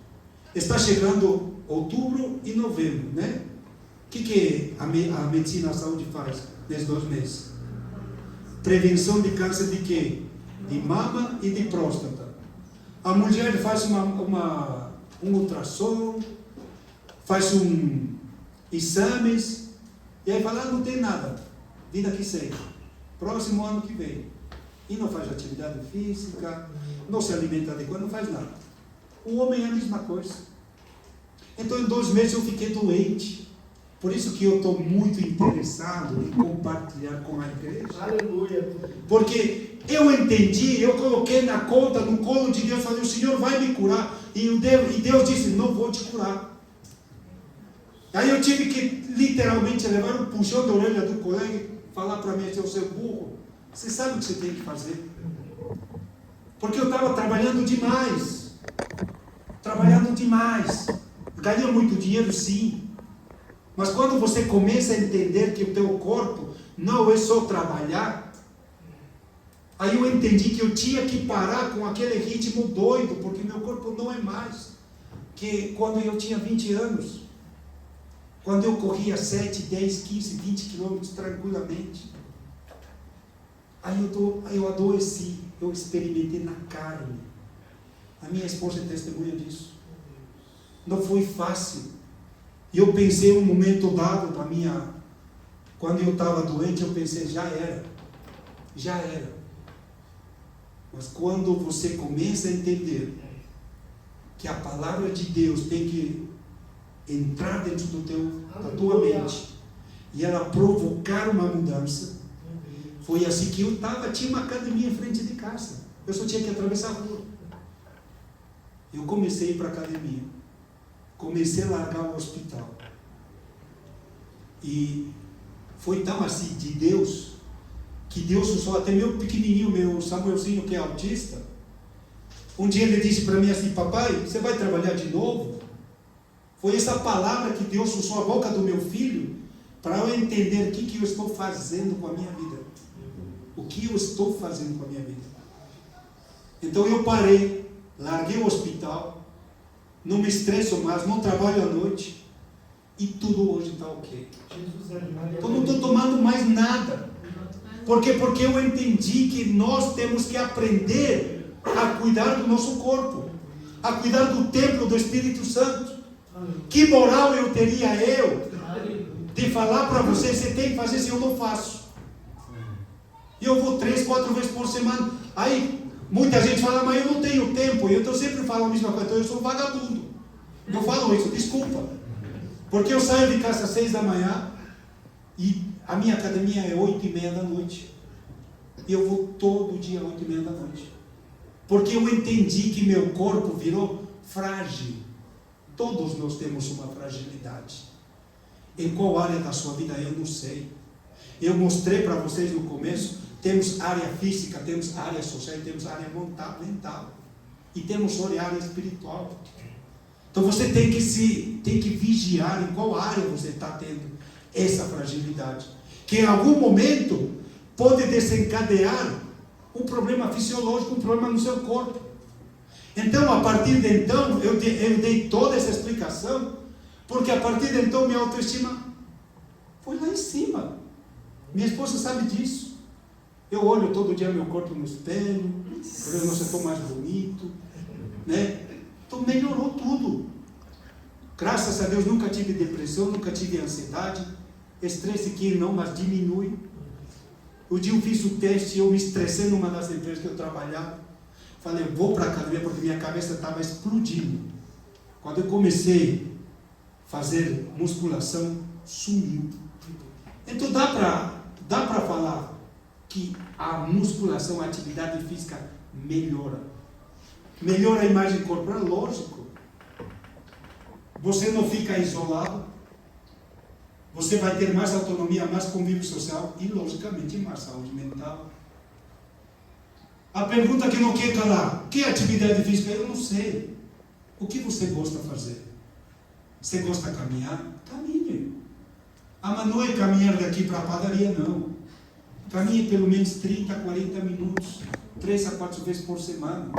Está chegando outubro e novembro, né? O que a medicina, a saúde faz nesses 2 meses? Prevenção de câncer de quê? De mama e de próstata. A mulher faz um ultrassom, faz exames, e aí fala, não tem nada, vida que segue, próximo ano que vem. E não faz atividade física, não se alimenta adequado, não faz nada. O homem é a mesma coisa. Então, em 2 meses eu fiquei doente. Por isso que eu estou muito interessado em compartilhar com a igreja. Aleluia. Porque eu entendi, eu coloquei na conta, no colo de Deus, falei, o Senhor vai me curar. E Deus disse, não vou te curar. Aí eu tive que literalmente levar um puxão de orelha do colega e falar para mim, seu burro, você sabe o que você tem que fazer? Porque eu estava trabalhando demais. Ganha muito dinheiro, sim. Mas quando você começa a entender que o teu corpo não é só trabalhar, aí eu entendi que eu tinha que parar com aquele ritmo doido, porque meu corpo não é mais que quando eu tinha 20 anos. Quando eu corria 7, 10, 15, 20 quilômetros tranquilamente. Aí eu adoeci, eu experimentei na carne. A minha esposa é testemunha disso. Não foi fácil. E eu pensei um momento dado quando eu estava doente, eu pensei, já era. Mas quando você começa a entender que a palavra de Deus tem que entrar dentro da tua mente e ela provocar uma mudança, foi assim que eu tinha uma academia em frente de casa, eu só tinha que atravessar a rua. Eu comecei a ir para a academia, comecei a largar o hospital, e foi tão assim de Deus, que Deus usou até meu pequenininho, meu Samuelzinho, que é autista. Um dia ele disse para mim assim, papai, você vai trabalhar de novo? Foi essa palavra que Deus usou a boca do meu filho, para eu entender o que eu estou fazendo com a minha vida. O que eu estou fazendo com a minha vida. Então eu parei, larguei o hospital, não me estresso mais, não trabalho à noite, e tudo hoje está ok. Eu não estou tomando mais nada. Por quê? Porque eu entendi que nós temos que aprender a cuidar do nosso corpo, a cuidar do templo do Espírito Santo. Que moral eu teria de falar para você, você tem que fazer se eu não faço? E eu vou 3, 4 vezes por semana. Aí muita gente fala, mas eu não tenho tempo. E eu sempre falo a mesma coisa, então eu sou vagabundo. Eu falo isso, desculpa. Porque eu saio de casa às 6 da manhã e a minha academia é 8:30 da noite. E eu vou todo dia às 8:30 da noite. Porque eu entendi que meu corpo virou frágil. Todos nós temos uma fragilidade. Em qual área da sua vida eu não sei. Eu mostrei para vocês no começo, temos área física, temos área social, temos área mental. E temos área espiritual. Então você tem que vigiar em qual área você está tendo essa fragilidade. Que em algum momento pode desencadear um problema fisiológico, um problema no seu corpo. Então, a partir de então, eu dei toda essa explicação, porque a partir de então minha autoestima foi lá em cima. Minha esposa sabe disso. Eu olho todo dia meu corpo no espelho, eu não estou mais bonito, né? Então melhorou tudo. Graças a Deus nunca tive depressão, nunca tive ansiedade, estresse que não, mas diminui. O dia eu fiz o teste, eu me estressei numa das empresas que eu trabalhava. Falei, vou para a academia porque minha cabeça estava explodindo. Quando eu comecei a fazer musculação, sumiu. Então dá para falar que a musculação, a atividade física melhora. Melhora a imagem corporal, lógico. Você não fica isolado. Você vai ter mais autonomia, mais convívio social e, logicamente, mais saúde mental. A pergunta que não quer calar, que atividade física? Eu não sei. O que você gosta de fazer? Você gosta de caminhar? Caminhe. Mas não é caminhar daqui para a padaria, não. Caminhe pelo menos 30, 40 minutos, 3 a 4 vezes por semana.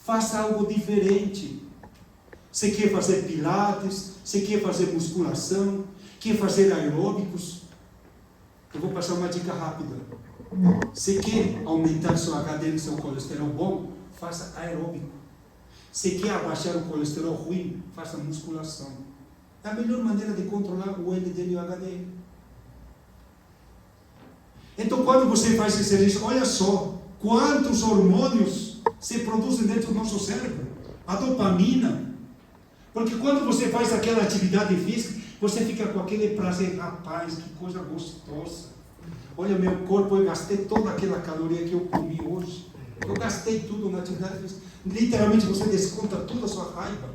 Faça algo diferente. Você quer fazer pilates? Você quer fazer musculação? Quer fazer aeróbicos? Eu vou passar uma dica rápida. Você quer aumentar seu HDL, seu colesterol bom? Faça aeróbico. Você quer abaixar o colesterol ruim? Faça musculação. É a melhor maneira de controlar o LDL e o HDL. Então, quando você faz esse exercício, olha só quantos hormônios se produzem dentro do nosso cérebro. A dopamina. Porque quando você faz aquela atividade física, você fica com aquele prazer, rapaz, que coisa gostosa. Olha, meu corpo, eu gastei toda aquela caloria que eu comi hoje. Eu gastei tudo na atividade física. Literalmente você desconta toda a sua raiva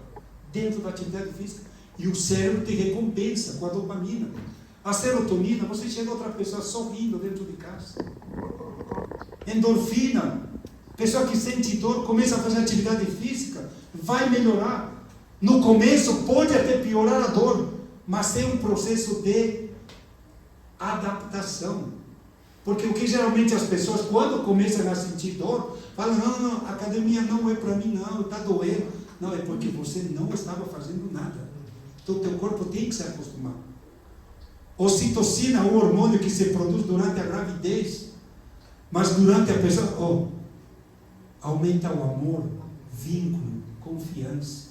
dentro da atividade física. E o cérebro te recompensa com a dopamina. A serotonina, você chega a outra pessoa sorrindo dentro de casa. Endorfina, pessoa que sente dor, começa a fazer atividade física, vai melhorar. No começo pode até piorar a dor, mas é um processo de adaptação. Porque o que geralmente as pessoas, quando começam a sentir dor, falam, não, a academia não é para mim, não, está doendo. Não, é porque você não estava fazendo nada. Então o teu corpo tem que se acostumar. Ocitocina, o hormônio que se produz durante a gravidez, mas durante a pessoa, aumenta o amor, vínculo, confiança.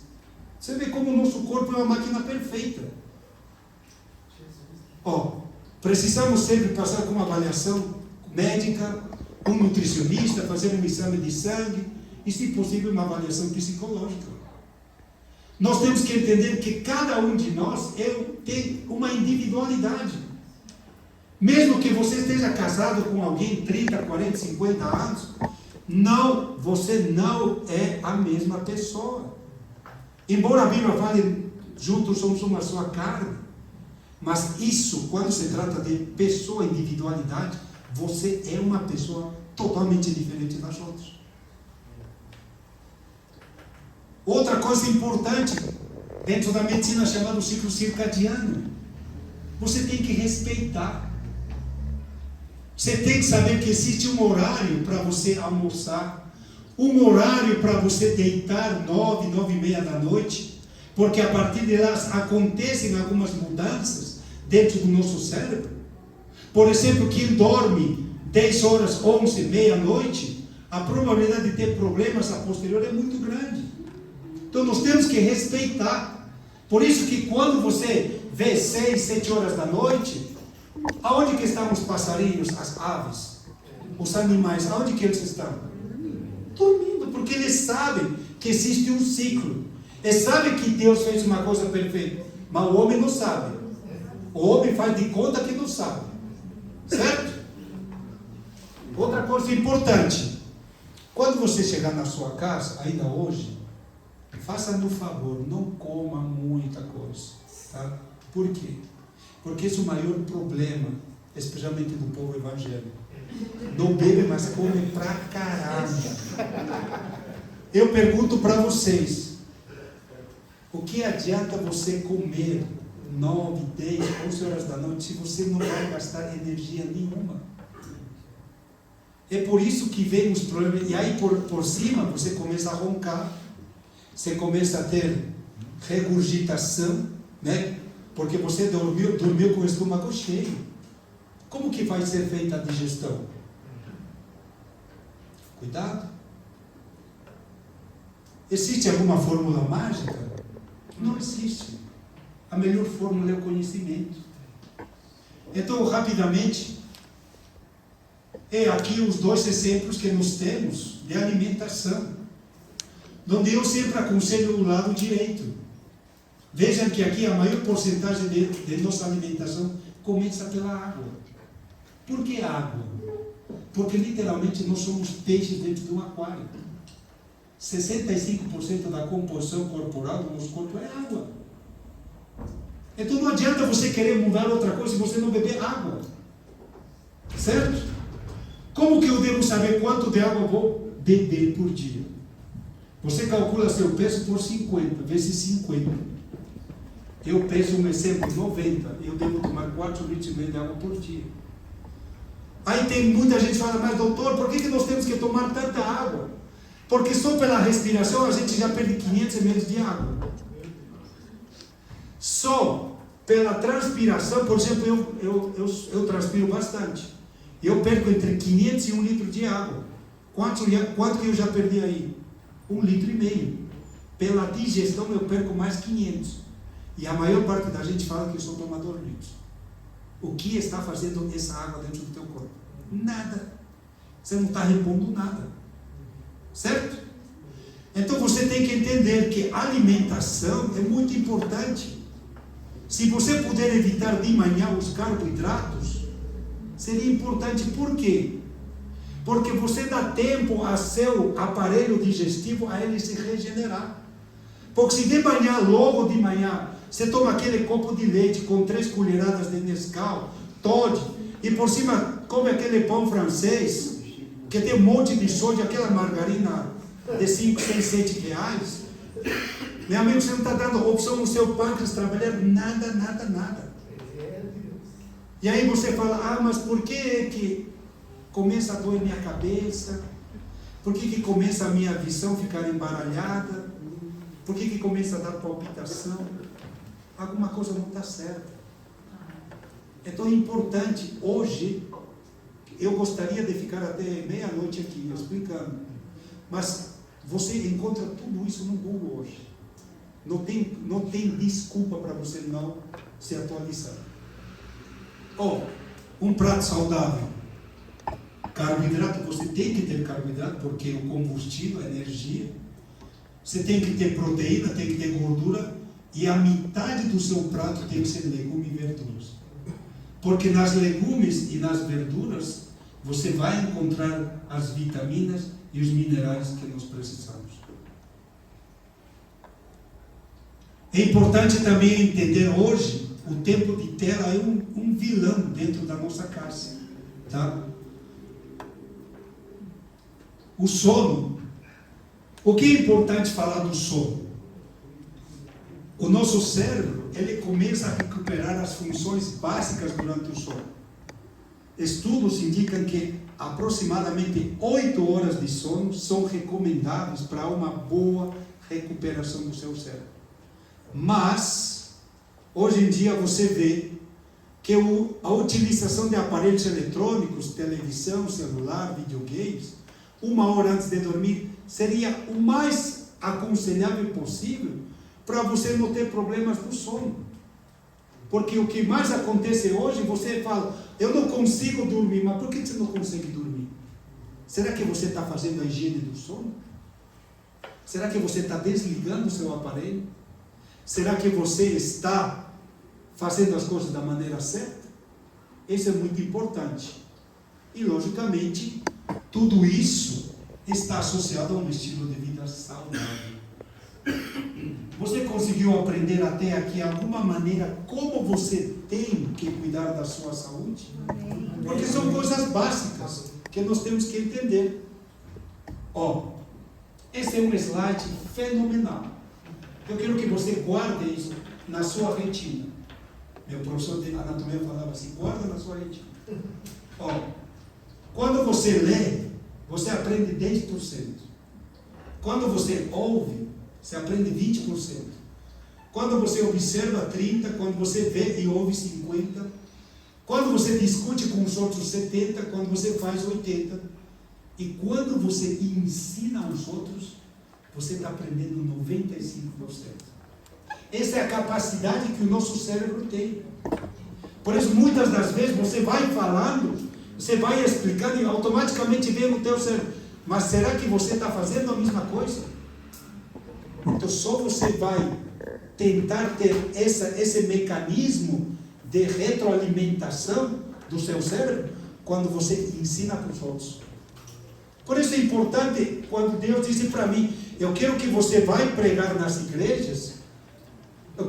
Você vê como o nosso corpo é uma máquina perfeita. Precisamos sempre passar com uma avaliação médica, um nutricionista, fazer um exame de sangue e, se possível, uma avaliação psicológica. Nós temos que entender que cada um de nós tem uma individualidade. Mesmo que você esteja casado com alguém 30, 40, 50 anos, você não é a mesma pessoa. Embora a Bíblia fale, juntos somos uma só carne, mas isso, quando se trata de pessoa, individualidade, você é uma pessoa totalmente diferente das outras. Outra coisa importante, dentro da medicina chamada ciclo circadiano, você tem que respeitar. Você tem que saber que existe um horário para você almoçar, um horário para você deitar 9, 9:30 da noite, porque a partir de lá acontecem algumas mudanças dentro do nosso cérebro. Por exemplo, quem dorme 10 horas, 11, meia-noite, a probabilidade de ter problemas a posterior é muito grande. Então nós temos que respeitar. Por isso que quando você vê 6, 7 horas da noite, aonde que estão os passarinhos, as aves, os animais, aonde que eles estão? Dormindo, porque eles sabem que existe um ciclo. Eles sabem que Deus fez uma coisa perfeita, mas o homem não sabe. O homem faz de conta que não sabe. Certo? Outra coisa importante, quando você chegar na sua casa, ainda hoje, faça-me um favor, não coma muita coisa. Tá? Por quê? Porque esse é o maior problema, especialmente do povo evangélico. Não bebe, mas come pra caramba. Eu pergunto para vocês, o que adianta você comer 9, 10, 11 horas da noite se você não vai gastar energia nenhuma? É por isso que vem os problemas. E aí por cima você começa a roncar, você começa a ter regurgitação, né? Porque você dormiu com o estômago cheio. Como que vai ser feita a digestão? Cuidado. Existe alguma fórmula mágica? Não existe. A melhor fórmula é o conhecimento. Então, rapidamente, aqui os 2 exemplos que nós temos de alimentação, onde eu sempre aconselho o lado direito. Vejam que aqui a maior porcentagem de nossa alimentação começa pela água. Por que água? Porque literalmente nós somos peixes dentro de um aquário. 65% da composição corporal do nosso corpo é água. Então não adianta você querer mudar outra coisa se você não beber água. Certo? Como que eu devo saber quanto de água eu vou beber por dia? Você calcula seu peso por 50, vezes 50. Eu peso, um exemplo, 90. Eu devo tomar 4,5 litros de água por dia. Aí tem muita gente que fala, mas doutor, por que nós temos que tomar tanta água? Porque só pela respiração a gente já perde 500 ml de água. Só pela transpiração, por exemplo, eu transpiro bastante. Eu perco entre 500 e 1 litro de água. Quanto que eu já perdi aí? 1,5 litro. Pela digestão eu perco mais 500. E a maior parte da gente fala que eu sou tomador de litros. O que está fazendo essa água dentro do teu corpo? Nada. Você não está repondo nada. Certo? Então você tem que entender que a alimentação é muito importante. Se você puder evitar de manhã os carboidratos, seria importante. Por quê? Porque você dá tempo a seu aparelho digestivo a ele se regenerar. Porque se de manhã, logo de manhã, Você toma aquele copo de leite com 3 colheradas de Nescau, Toddy, e por cima come aquele pão francês, que tem um monte de sódio, aquela margarina de 5, 6, 7 reais. Meu amigo, você não está dando opção no seu pâncreas trabalhar nada, nada, nada. E aí você fala, mas por que começa a doer minha cabeça? Por que começa a minha visão a ficar embaralhada? Por que começa a dar palpitação? Alguma coisa não está certa. É tão importante. Hoje, eu gostaria de ficar até meia-noite aqui explicando. Mas você encontra tudo isso no Google hoje. Não tem desculpa para você não se atualizar. Um prato saudável. Carboidrato, você tem que ter carboidrato, porque o combustível, a energia. Você tem que ter proteína, tem que ter gordura, e a metade do seu prato tem que ser legumes e verduras. Porque nas legumes e nas verduras, você vai encontrar as vitaminas e os minerais que nós precisamos. É importante também entender hoje, o tempo de tela é um vilão dentro da nossa casa. Tá? O sono. O que é importante falar do sono? O nosso cérebro, ele começa a recuperar as funções básicas durante o sono. Estudos indicam que aproximadamente 8 horas de sono são recomendáveis para uma boa recuperação do seu cérebro. Mas, hoje em dia você vê que a utilização de aparelhos eletrônicos, televisão, celular, videogames, 1 hora antes de dormir, seria o mais aconselhável possível para você não ter problemas do sono. Porque o que mais acontece hoje, você fala, eu não consigo dormir, mas por que você não consegue dormir? Será que você está fazendo a higiene do sono? Será que você está desligando o seu aparelho? Será que você está fazendo as coisas da maneira certa? Isso é muito importante. E, logicamente, tudo isso está associado a um estilo de vida saudável. Você conseguiu aprender até aqui alguma maneira como você tem que cuidar da sua saúde? Porque são coisas básicas que nós temos que entender. Esse é um slide fenomenal. Eu quero que você guarde isso na sua retina. Meu professor de anatomia falava assim, guarda na sua retina. Quando você lê, você aprende 10%. Quando você ouve, você aprende 20%. Quando você observa, 30%. Quando você vê e ouve, 50%. Quando você discute com os outros, 70%. Quando você faz, 80%. E quando você ensina aos outros, você está aprendendo 95%. Essa é a capacidade que o nosso cérebro tem. Por isso, muitas das vezes, você vai falando, você vai explicando e automaticamente vem no teu cérebro. Mas será que você está fazendo a mesma coisa? Então, só você vai tentar ter esse mecanismo de retroalimentação do seu cérebro quando você ensina para os outros. Por isso é importante, quando Deus disse para mim, eu quero que você vai pregar nas igrejas,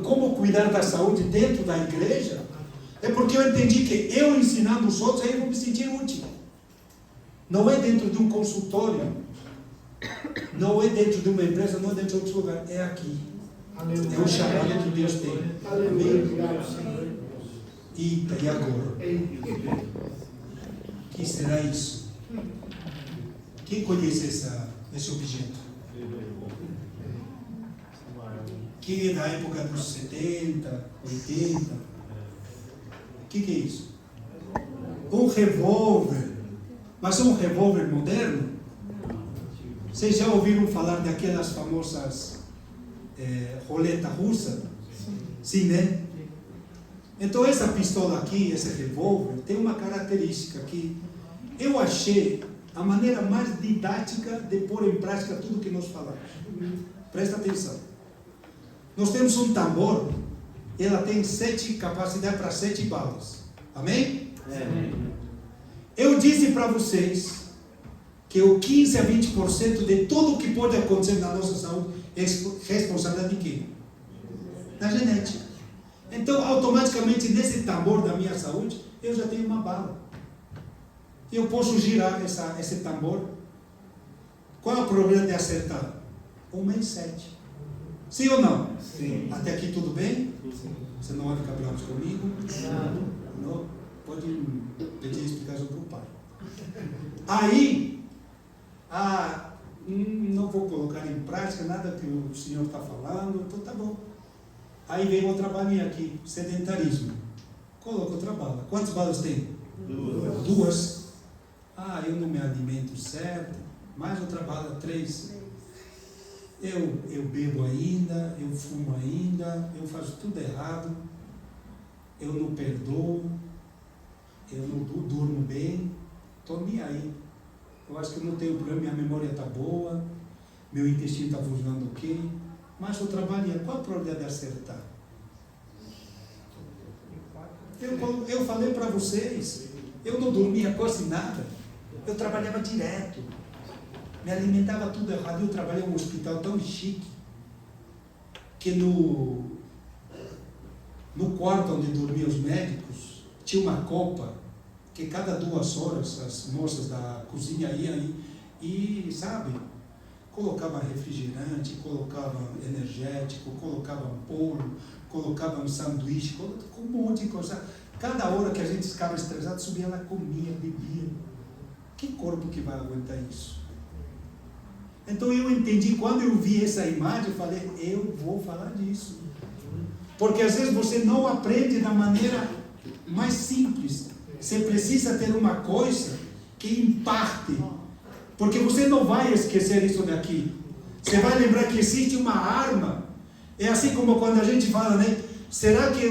como cuidar da saúde dentro da igreja, é porque eu entendi que eu ensinando os outros, aí eu vou me sentir útil. Não é dentro de um consultório, não é dentro de uma empresa, não é dentro de outro lugar, é aqui. É o chamado que Deus tem. Amém? E agora? O que será isso? Quem conhece esse objeto? Quem é da época dos 70, 80? O que é isso? Um revólver. Mas um revólver moderno? Vocês já ouviram falar daquelas famosas roleta russa? Sim, né? Então essa pistola aqui, esse revólver, tem uma característica que eu achei a maneira mais didática de pôr em prática tudo que nós falamos. Presta atenção. Nós temos um tambor, ela tem capacidade para 7 balas. Amém? Eu disse para vocês que o 15 a 20% de tudo o que pode acontecer na nossa saúde é responsabilidade de quem? Da genética. Então, automaticamente, nesse tambor da minha saúde, eu já tenho uma bala. Eu posso girar esse tambor. Qual é o problema de acertar? 1 em 7. Sim ou não? Sim. Até aqui tudo bem? Sim. Você não vai ficar bravo comigo? Não. Pode pedir explicação para o pai. Aí, não vou colocar em prática nada que o senhor está falando, então tá bom. Aí vem outra balinha aqui, sedentarismo. Coloca outra bala. Quantas balas tem? 2. Eu não me alimento certo. Mais outra bala, 3. Eu bebo ainda, eu fumo ainda, eu faço tudo errado, eu não perdoo, eu não durmo bem, estou nem aí. Eu acho que eu não tenho problema, minha memória está boa, meu intestino está funcionando ok, mas outra balinha, qual a probabilidade de acertar? Eu falei para vocês, eu não dormia quase nada, eu trabalhava direto, me alimentava tudo errado. Eu trabalhei em um hospital tão chique que no quarto onde dormiam os médicos tinha uma copa que cada 2 horas as moças da cozinha iam e sabe, colocavam refrigerante, colocavam energético, colocavam bolo, colocavam sanduíche, com um monte de coisa. Cada hora que a gente ficava estressado, subia lá, comia, bebia. Que corpo que vai aguentar isso? Então eu entendi, quando eu vi essa imagem, eu falei, eu vou falar disso. Porque às vezes você não aprende da maneira mais simples. Você precisa ter uma coisa que impacte. Porque você não vai esquecer isso daqui. Você vai lembrar que existe uma arma. É assim como quando a gente fala, né? Será que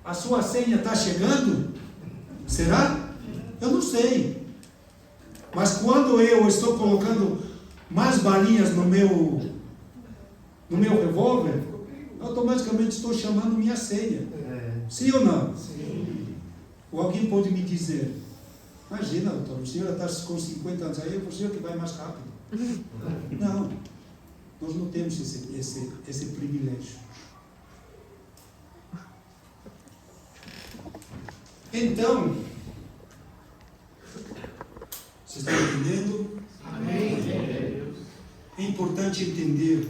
a sua senha está chegando? Será? Eu não sei. Mas quando eu estou colocando mais balinhas no meu revólver, automaticamente estou chamando minha senha. Sim ou não? Sim. Ou alguém pode me dizer, imagina, doutor, o senhor está com 50 anos aí, é o senhor que vai mais rápido. Não, nós não temos esse privilégio. Então, vocês estão entendendo? Amém. É importante entender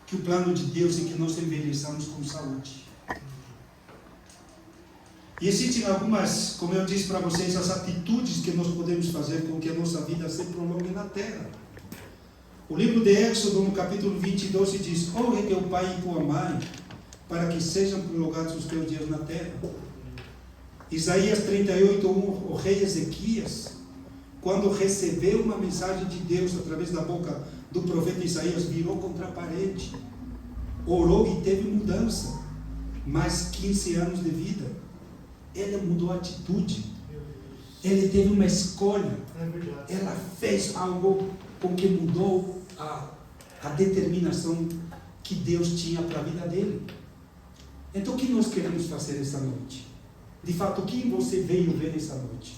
que o plano de Deus é que nós envelheçamos com saúde. E existem algumas, como eu disse para vocês, as atitudes que nós podemos fazer com que a nossa vida se prolongue na terra. O livro de Êxodo, no capítulo 22, diz: honre teu pai e tua mãe, para que sejam prolongados os teus dias na terra. Isaías 38:1, o rei Ezequias, quando recebeu uma mensagem de Deus através da boca do profeta Isaías, virou contra a parede, orou e teve mudança. Mais 15 anos de vida. Ele mudou a atitude. Ele teve uma escolha. Ela fez algo com que mudou a determinação que Deus tinha para a vida dele. Então o que nós queremos fazer essa noite? De fato, quem você veio ver essa noite?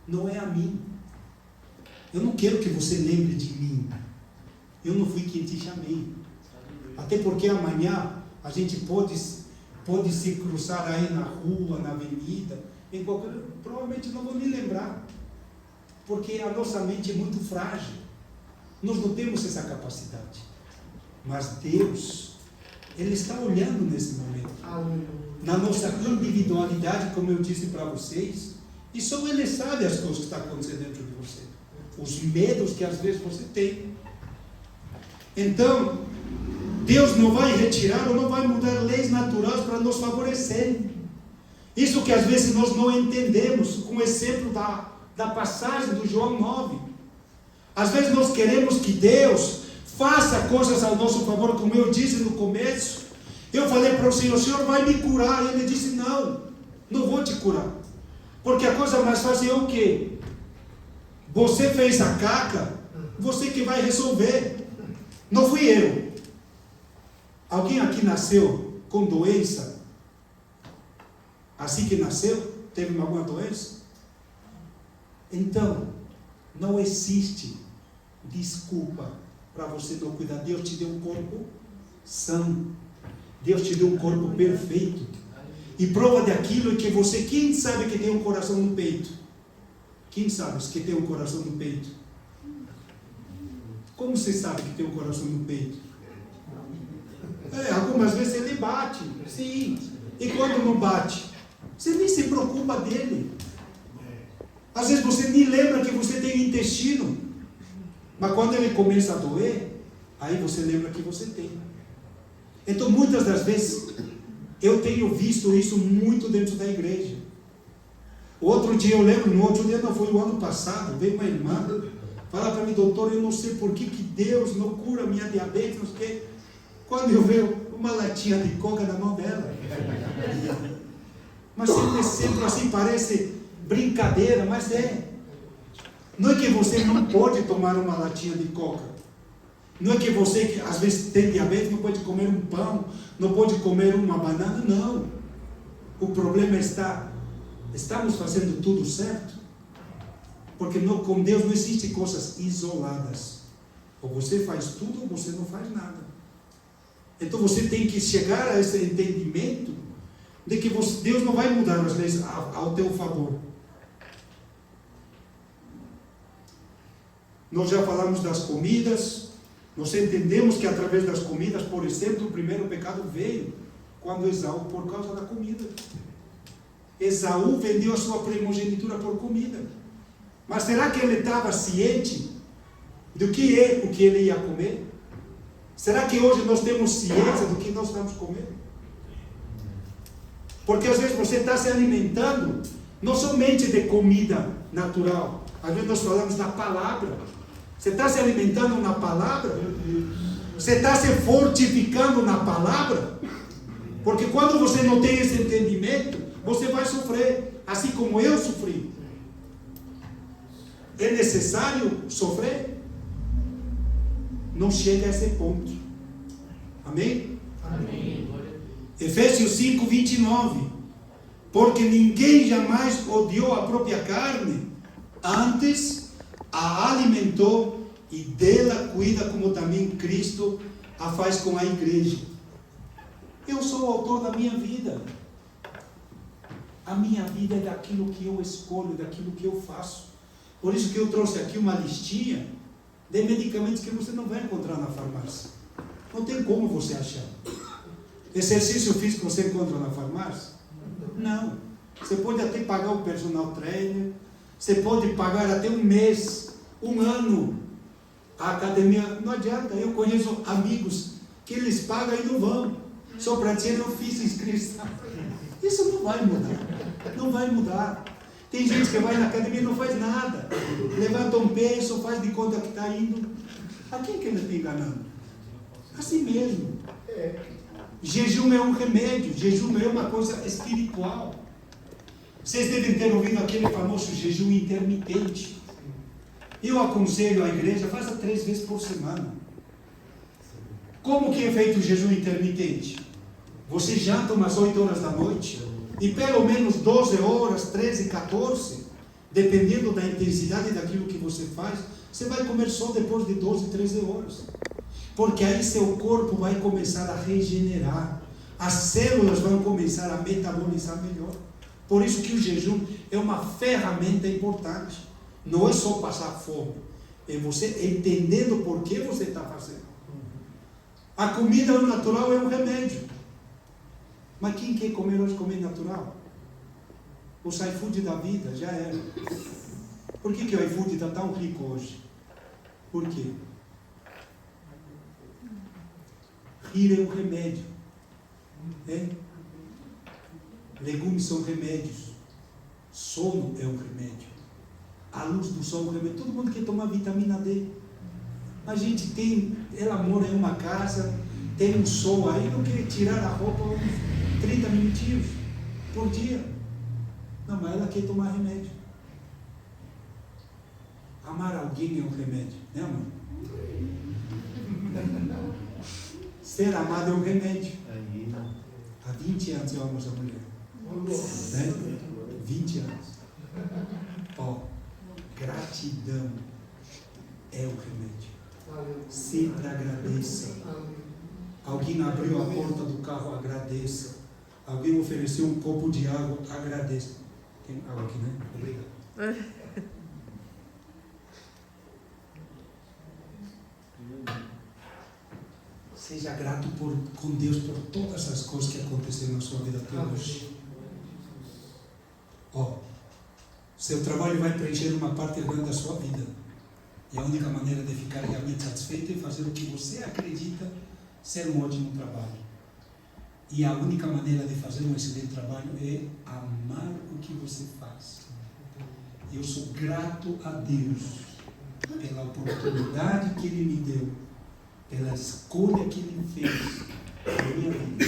Não é a mim. Eu não quero que você lembre de mim. Eu não fui quem te chamei. Até porque amanhã a gente pode se cruzar aí na rua, na avenida, provavelmente não vou me lembrar. Porque a nossa mente é muito frágil. Nós não temos essa capacidade. Mas Deus, Ele está olhando nesse momento. Na nossa individualidade, como eu disse para vocês, e só Ele sabe as coisas que estão acontecendo dentro de você. Os medos que às vezes você tem. Então, Deus não vai retirar ou não vai mudar leis naturais para nos favorecer. Isso que às vezes nós não entendemos, com o exemplo da passagem do João 9. Às vezes nós queremos que Deus faça coisas ao nosso favor, como eu disse no começo. Eu falei para o Senhor vai me curar. E Ele disse, não vou te curar. Porque a coisa mais fácil é o quê? Você fez a caca, você que vai resolver. Não fui eu. Alguém aqui nasceu com doença? Assim que nasceu, teve alguma doença? Então, não existe desculpa para você não cuidar. Deus te deu um corpo são. Deus te deu um corpo perfeito. E prova daquilo é que você, quem sabe que tem um coração no peito? Quem sabe que tem um coração no peito? Como você sabe que tem um coração no peito? Algumas vezes ele bate, sim. E quando não bate, você nem se preocupa dele. Às vezes você nem lembra que você tem intestino. Mas quando ele começa a doer, aí você lembra que você tem. Então muitas das vezes eu tenho visto isso muito dentro da igreja. Outro dia eu lembro, no outro dia não foi o ano passado, veio uma irmã falar para mim: doutor, eu não sei por que Deus não cura minha diabetes, não sei o quê. Quando eu vejo uma latinha de coca na mão dela. Mas sempre assim, parece brincadeira, mas é. Não é que você não pode tomar uma latinha de coca. Não é que você, que às vezes tem diabetes, não pode comer um pão, não pode comer uma banana, não. O problema está, estamos fazendo tudo certo? Porque com Deus não existem coisas isoladas. Ou você faz tudo ou você não faz nada. Então você tem que chegar a esse entendimento de que Deus não vai mudar as leis ao teu favor. Nós já falamos das comidas. Nós entendemos que através das comidas, por exemplo, o primeiro pecado veio quando Esaú, por causa da comida. Esaú vendeu a sua primogenitura por comida. Mas será que ele estava ciente do que é o que ele ia comer? Será que hoje nós temos ciência do que nós estamos comendo? Porque às vezes você está se alimentando não somente de comida natural. Às vezes nós falamos da palavra. Você está se alimentando na palavra? Você está se fortificando na palavra? Porque quando você não tem esse entendimento, você vai sofrer, assim como eu sofri. É necessário sofrer? Não chega a esse ponto. Amém? Amém. Efésios 5, 29. Porque ninguém jamais odiou a própria carne, antes a alimentou e dela cuida, como também Cristo a faz com a igreja. Eu sou o autor da minha vida. A minha vida é daquilo que eu escolho, daquilo que eu faço. Por isso que eu trouxe aqui uma listinha de medicamentos que você não vai encontrar na farmácia. Não tem como você achar. Exercício físico você encontra na farmácia? Não. Você pode até pagar o personal trainer, você pode pagar até um mês, um ano. A academia, não adianta. Eu conheço amigos que eles pagam e não vão. Só para dizer, eu fiz inscrição. Isso não vai mudar. Não vai mudar. Tem gente que vai na academia e não faz nada. Levanta um peso, faz de conta que está indo. A quem que ele está enganando? A si mesmo. Jejum é um remédio. Jejum é uma coisa espiritual. Vocês devem ter ouvido aquele famoso jejum intermitente. Eu aconselho a igreja, faça 3 vezes por semana. Como que é feito o jejum intermitente? Você janta umas 8 horas da noite e pelo menos 12 horas, 13, 14, dependendo da intensidade daquilo que você faz, você vai comer só depois de 12, 13 horas. Porque aí seu corpo vai começar a regenerar. As células vão começar a metabolizar melhor. Por isso que o jejum é uma ferramenta importante. Não é só passar fome. É você entendendo por que você está fazendo. A comida natural é um remédio. Mas quem quer comer hoje comida natural? O iFood da vida já era. Por que o iFood está tão rico hoje? Por quê? Rir é um remédio. Legumes são remédios. Sono é um remédio. A luz do sol é um remédio. Todo mundo quer tomar vitamina D. A gente tem, ela mora em uma casa, tem um sol aí, não quer tirar a roupa uns 30 minutinhos por dia. Não, mas ela quer tomar remédio. Amar alguém é um remédio, né, amor? Ser amado é um remédio. Há 20 anos eu amo essa mulher. Né? 20 anos. Gratidão é o remédio. Sempre agradeça. Alguém abriu a porta do carro, agradeça. Alguém ofereceu um copo de água, agradeça. Tem água aqui, né? Obrigado. Seja grato com Deus por todas as coisas que aconteceram na sua vida até hoje. Seu trabalho vai preencher uma parte grande da sua vida. E a única maneira de ficar realmente satisfeito é fazer o que você acredita ser um ótimo trabalho. E a única maneira de fazer um excelente trabalho é amar o que você faz. Eu sou grato a Deus pela oportunidade que Ele me deu, pela escolha que Ele fez na minha vida.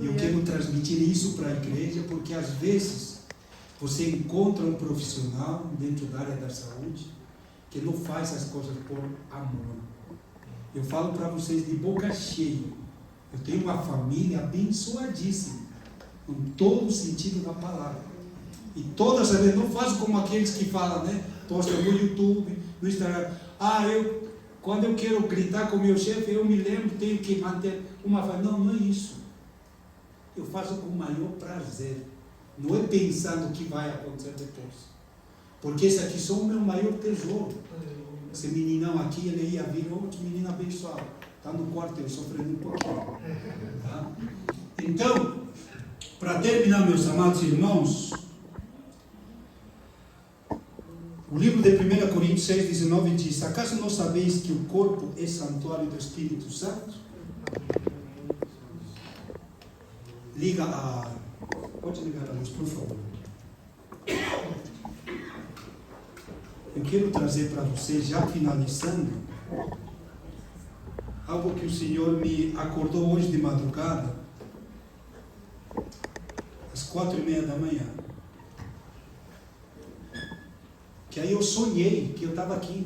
E eu quero transmitir isso para a igreja, porque às vezes você encontra um profissional dentro da área da saúde que não faz as coisas por amor. Eu falo para vocês de boca cheia. Eu tenho uma família abençoadíssima, com todo o sentido da palavra. E todas as vezes, não faço como aqueles que falam, né? Postam no YouTube, no Instagram. Quando eu quero gritar com o meu chefe, eu me lembro, tenho que manter uma família. Não é isso. Eu faço com o maior prazer. Não é pensando o que vai acontecer depois. Porque esse aqui são o meu maior tesouro. Esse meninão aqui, ele ia vir, outro menino abençoado. Está no quarto, eu sofrendo um pouquinho. Tá? Então, para terminar, meus amados irmãos, o livro de 1 Coríntios 6,19 diz: acaso não sabeis que o corpo é santuário do Espírito Santo? Pode ligar a luz, por favor. Eu quero trazer para vocês, já finalizando, algo que o Senhor me acordou hoje de madrugada, às 4:30 da manhã. Que aí eu sonhei que eu estava aqui.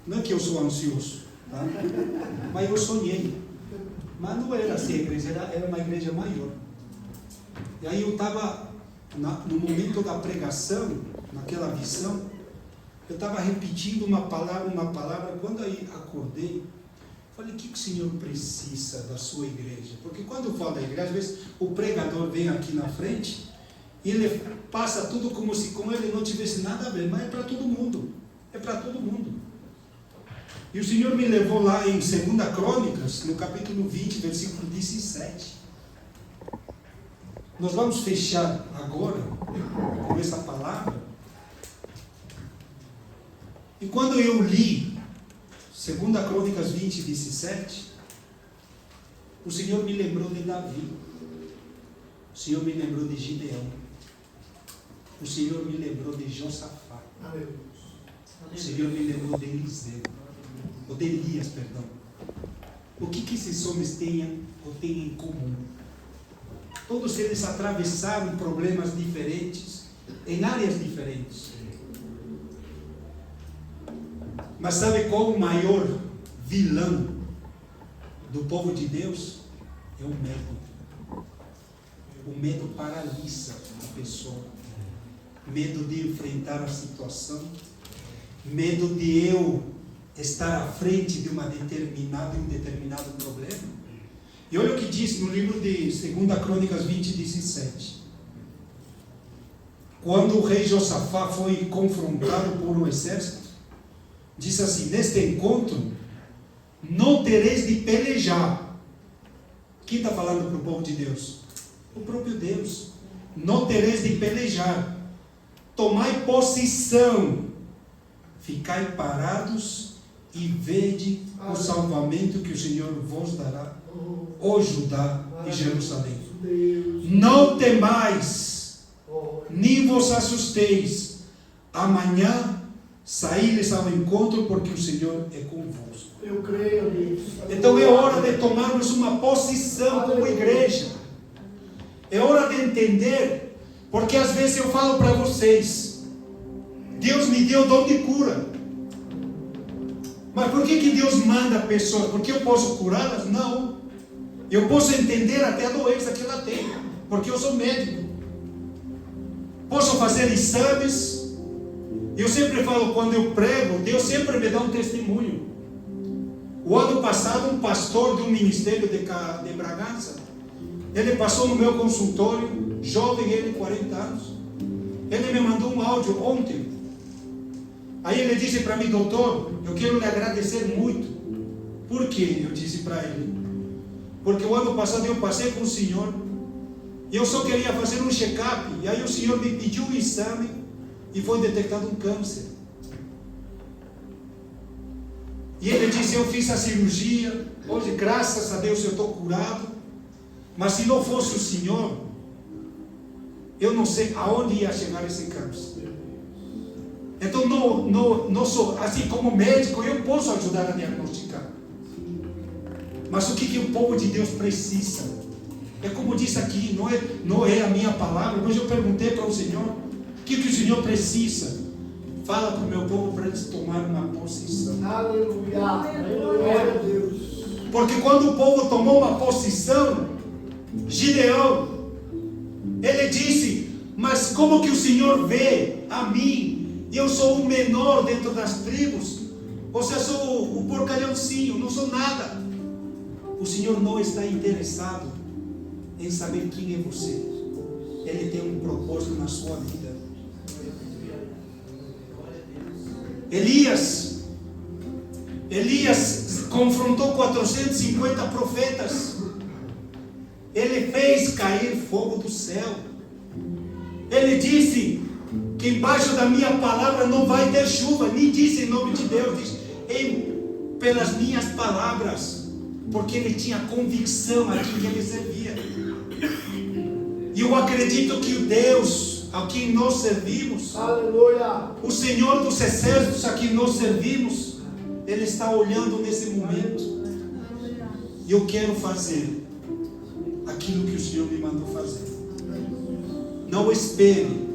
Não é que eu sou ansioso, tá? Mas eu sonhei. Mas não era assim a igreja, era uma igreja maior. E aí eu estava, no momento da pregação, naquela visão, eu estava repetindo uma palavra. Quando aí acordei, falei: o que o Senhor precisa da sua igreja? Porque quando eu falo da igreja, às vezes o pregador vem aqui na frente e ele passa tudo como se com ele não tivesse nada a ver, mas é para todo mundo. É para todo mundo. E o Senhor me levou lá em 2 Crônicas, no capítulo 20, versículo 17. Nós vamos fechar agora com essa palavra. E quando eu li 2 Crônicas 20, 17, o Senhor me lembrou de Davi. O Senhor me lembrou de Gideão. O Senhor me lembrou de Josafá. O Senhor me lembrou de Eliseu. Ou de Elias, perdão. O que esses homens têm em comum? Todos eles atravessaram problemas diferentes, em áreas diferentes. Mas sabe qual o maior vilão do povo de Deus? É o medo. O medo paralisa a pessoa. Medo de enfrentar a situação. Medo de eu estar à frente de um determinado problema. E olha o que diz no livro de 2 Crônicas 20, 17. Quando o rei Josafá foi confrontado por um exército, disse assim: neste encontro não tereis de pelejar. Quem está falando para o povo de Deus? O próprio Deus. Não tereis de pelejar. Tomai posição. Ficai parados e vede o salvamento que o Senhor vos dará, ó Judá e Jerusalém. Não temais, nem vos assusteis. Amanhã saíres ao encontro, porque o Senhor é convosco. Eu creio nisso. Então é hora de tomarmos uma posição como igreja. É hora de entender, porque às vezes eu falo para vocês: Deus me deu o dom de cura. Mas por que Deus manda pessoas? Porque eu posso curá-las? Não. Eu posso entender até a doença que ela tem, porque eu sou médico. Posso fazer exames. Eu sempre falo, quando eu prego, Deus sempre me dá um testemunho. O ano passado, um pastor de um ministério de Bragança, ele passou no meu consultório, jovem, ele, 40 anos. Ele me mandou um áudio ontem. Aí ele disse para mim: doutor, eu quero lhe agradecer muito. Por quê? Eu disse para ele: porque o ano passado eu passei com o senhor, e eu só queria fazer um check-up, e aí o senhor me pediu um exame, e foi detectado um câncer. E ele disse: eu fiz a cirurgia, hoje graças a Deus eu estou curado, mas se não fosse o senhor, eu não sei aonde ia chegar esse câncer. Então não sou, assim como médico, eu posso ajudar a diagnosticar. Mas o que o povo de Deus precisa? É como disse aqui, não é a minha palavra, mas eu perguntei para o Senhor: o que o Senhor precisa? Fala para o meu povo para eles tomarem uma posição. Aleluia. Glória a Deus. Porque quando o povo tomou uma posição, Gideão, ele disse: mas como que o Senhor vê a mim? Eu sou o menor dentro das tribos. Ou seja, sou o porcalhãozinho, não sou nada. O Senhor não está interessado em saber quem é você. Ele tem um propósito na sua vida. Elias confrontou 450 profetas. Ele fez cair fogo do céu. Ele disse que embaixo da minha palavra não vai ter chuva. Nem disse em nome de Deus, disse pelas minhas palavras, porque ele tinha convicção a quem ele servia. E eu acredito que o Deus a quem nós servimos, Aleluia, o Senhor dos exércitos a quem nós servimos, Ele está olhando nesse momento. E eu quero fazer aquilo que o Senhor me mandou fazer. Não espere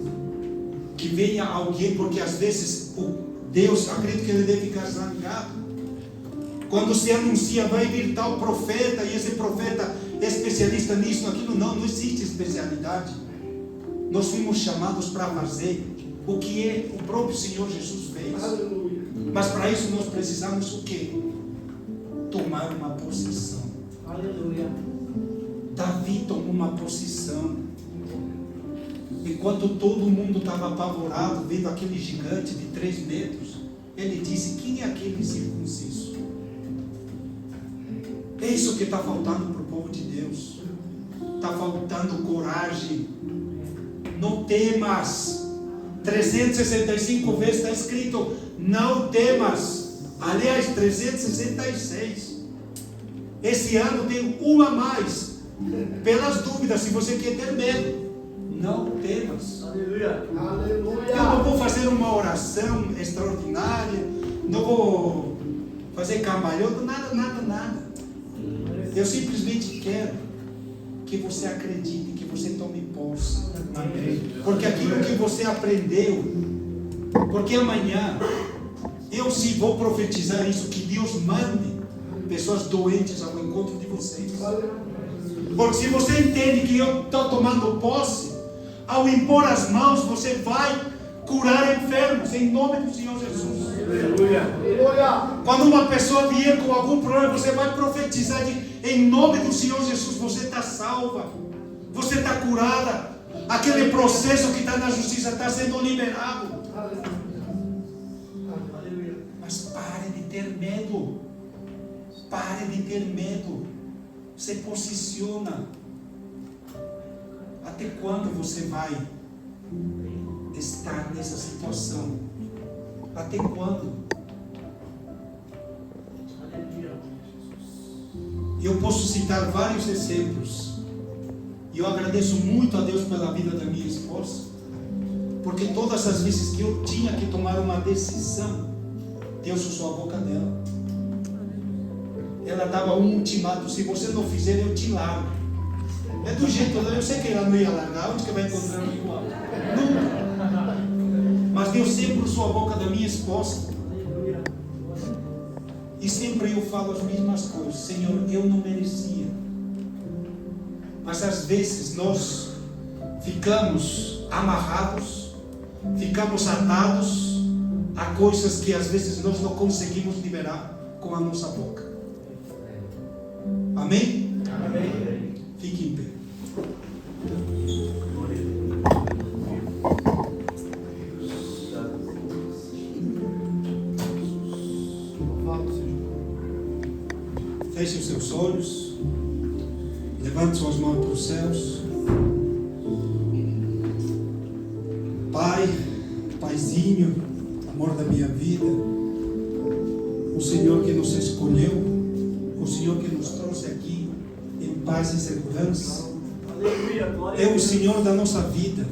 que venha alguém, porque às vezes o Deus, acredito que Ele deve ficar zangado quando se anuncia: vai vir tal profeta, e esse profeta é especialista nisso, naquilo. Não existe especialidade. Nós fomos chamados para fazer o que o próprio Senhor Jesus fez. aleluia. Mas para isso nós precisamos o quê? Tomar uma posição. Aleluia. Davi tomou uma posição. Enquanto todo mundo estava apavorado, vendo aquele gigante de 3 metros, ele disse: quem é aquele circunciso? É isso que está faltando para o povo de Deus. Está faltando coragem. Não temas. 365 vezes está escrito: não temas. Aliás, 366. Esse ano tem uma a mais. Pelas dúvidas, se você quer ter medo, não temas. Aleluia. Aleluia. Eu não vou fazer uma oração extraordinária, não vou fazer cambalhota, nada. Eu simplesmente quero que você acredite, que você tome posse. Amém. Porque aquilo que você aprendeu, porque amanhã eu sim vou profetizar isso, que Deus mande pessoas doentes ao encontro de vocês. Porque se você entende que eu estou tomando posse, ao impor as mãos, você vai curar enfermos, em nome do Senhor Jesus. Aleluia. Aleluia. Quando uma pessoa vier com algum problema, você vai profetizar em nome do Senhor Jesus, você está salva, você está curada, aquele processo que está na justiça está sendo liberado. Mas pare de ter medo. Pare de ter medo. Se posiciona. Até quando você vai estar nessa situação? Até quando? Eu posso citar vários exemplos. E eu agradeço muito a Deus pela vida da minha esposa, porque todas as vezes que eu tinha que tomar uma decisão, Deus usou a boca dela. Ela dava um ultimato: se você não fizer, eu te largo. É do jeito, eu sei que ela não ia largar. Onde que vai encontrar um igual? Nunca. Mas Deus sempre usou a boca da minha esposa. E sempre eu falo as mesmas coisas: Senhor, eu não merecia. Mas às vezes nós ficamos amarrados, ficamos atados a coisas que às vezes nós não conseguimos liberar com a nossa boca. Amém? Amém. Fique em pé. Feche os seus olhos. Levante suas mãos para os céus. Pai, Paizinho, amor da minha vida, o Senhor que nos escolheu, o Senhor que nos trouxe aqui em paz e segurança, é o Senhor da nossa vida.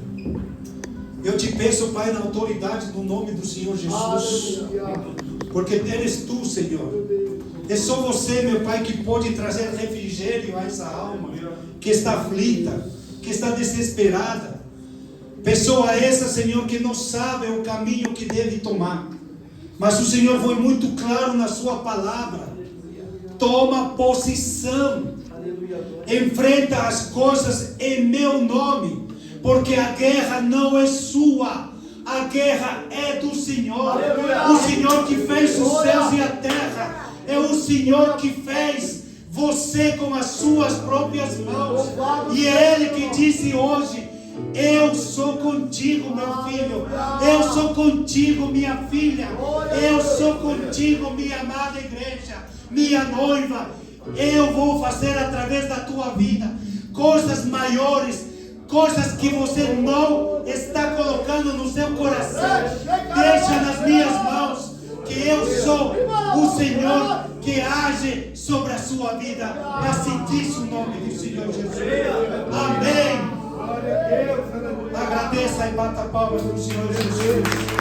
Eu te peço, Pai, na autoridade do nome do Senhor Jesus, porque eres tu, Senhor. É só você, meu Pai, que pode trazer refrigério a essa alma que está aflita, que está desesperada. Pessoa essa, Senhor, que não sabe o caminho que deve tomar. Mas o Senhor foi muito claro na sua palavra. Toma posição. Enfrenta as coisas em meu nome. Porque a guerra não é sua. A guerra é do Senhor. O Senhor que fez os céus e a terra. É o Senhor que fez você com as suas próprias mãos. E é Ele que disse hoje: eu sou contigo, meu filho. Eu sou contigo, minha filha. Eu sou contigo, minha amada igreja, minha noiva. Eu vou fazer através da tua vida coisas maiores, coisas que você não está colocando no seu coração. Deixa nas minhas mãos, que eu sou o Senhor que age sobre a sua vida. É assim diz o nome do Senhor Jesus. Amém. Agradeça e bata palmas para o Senhor Jesus.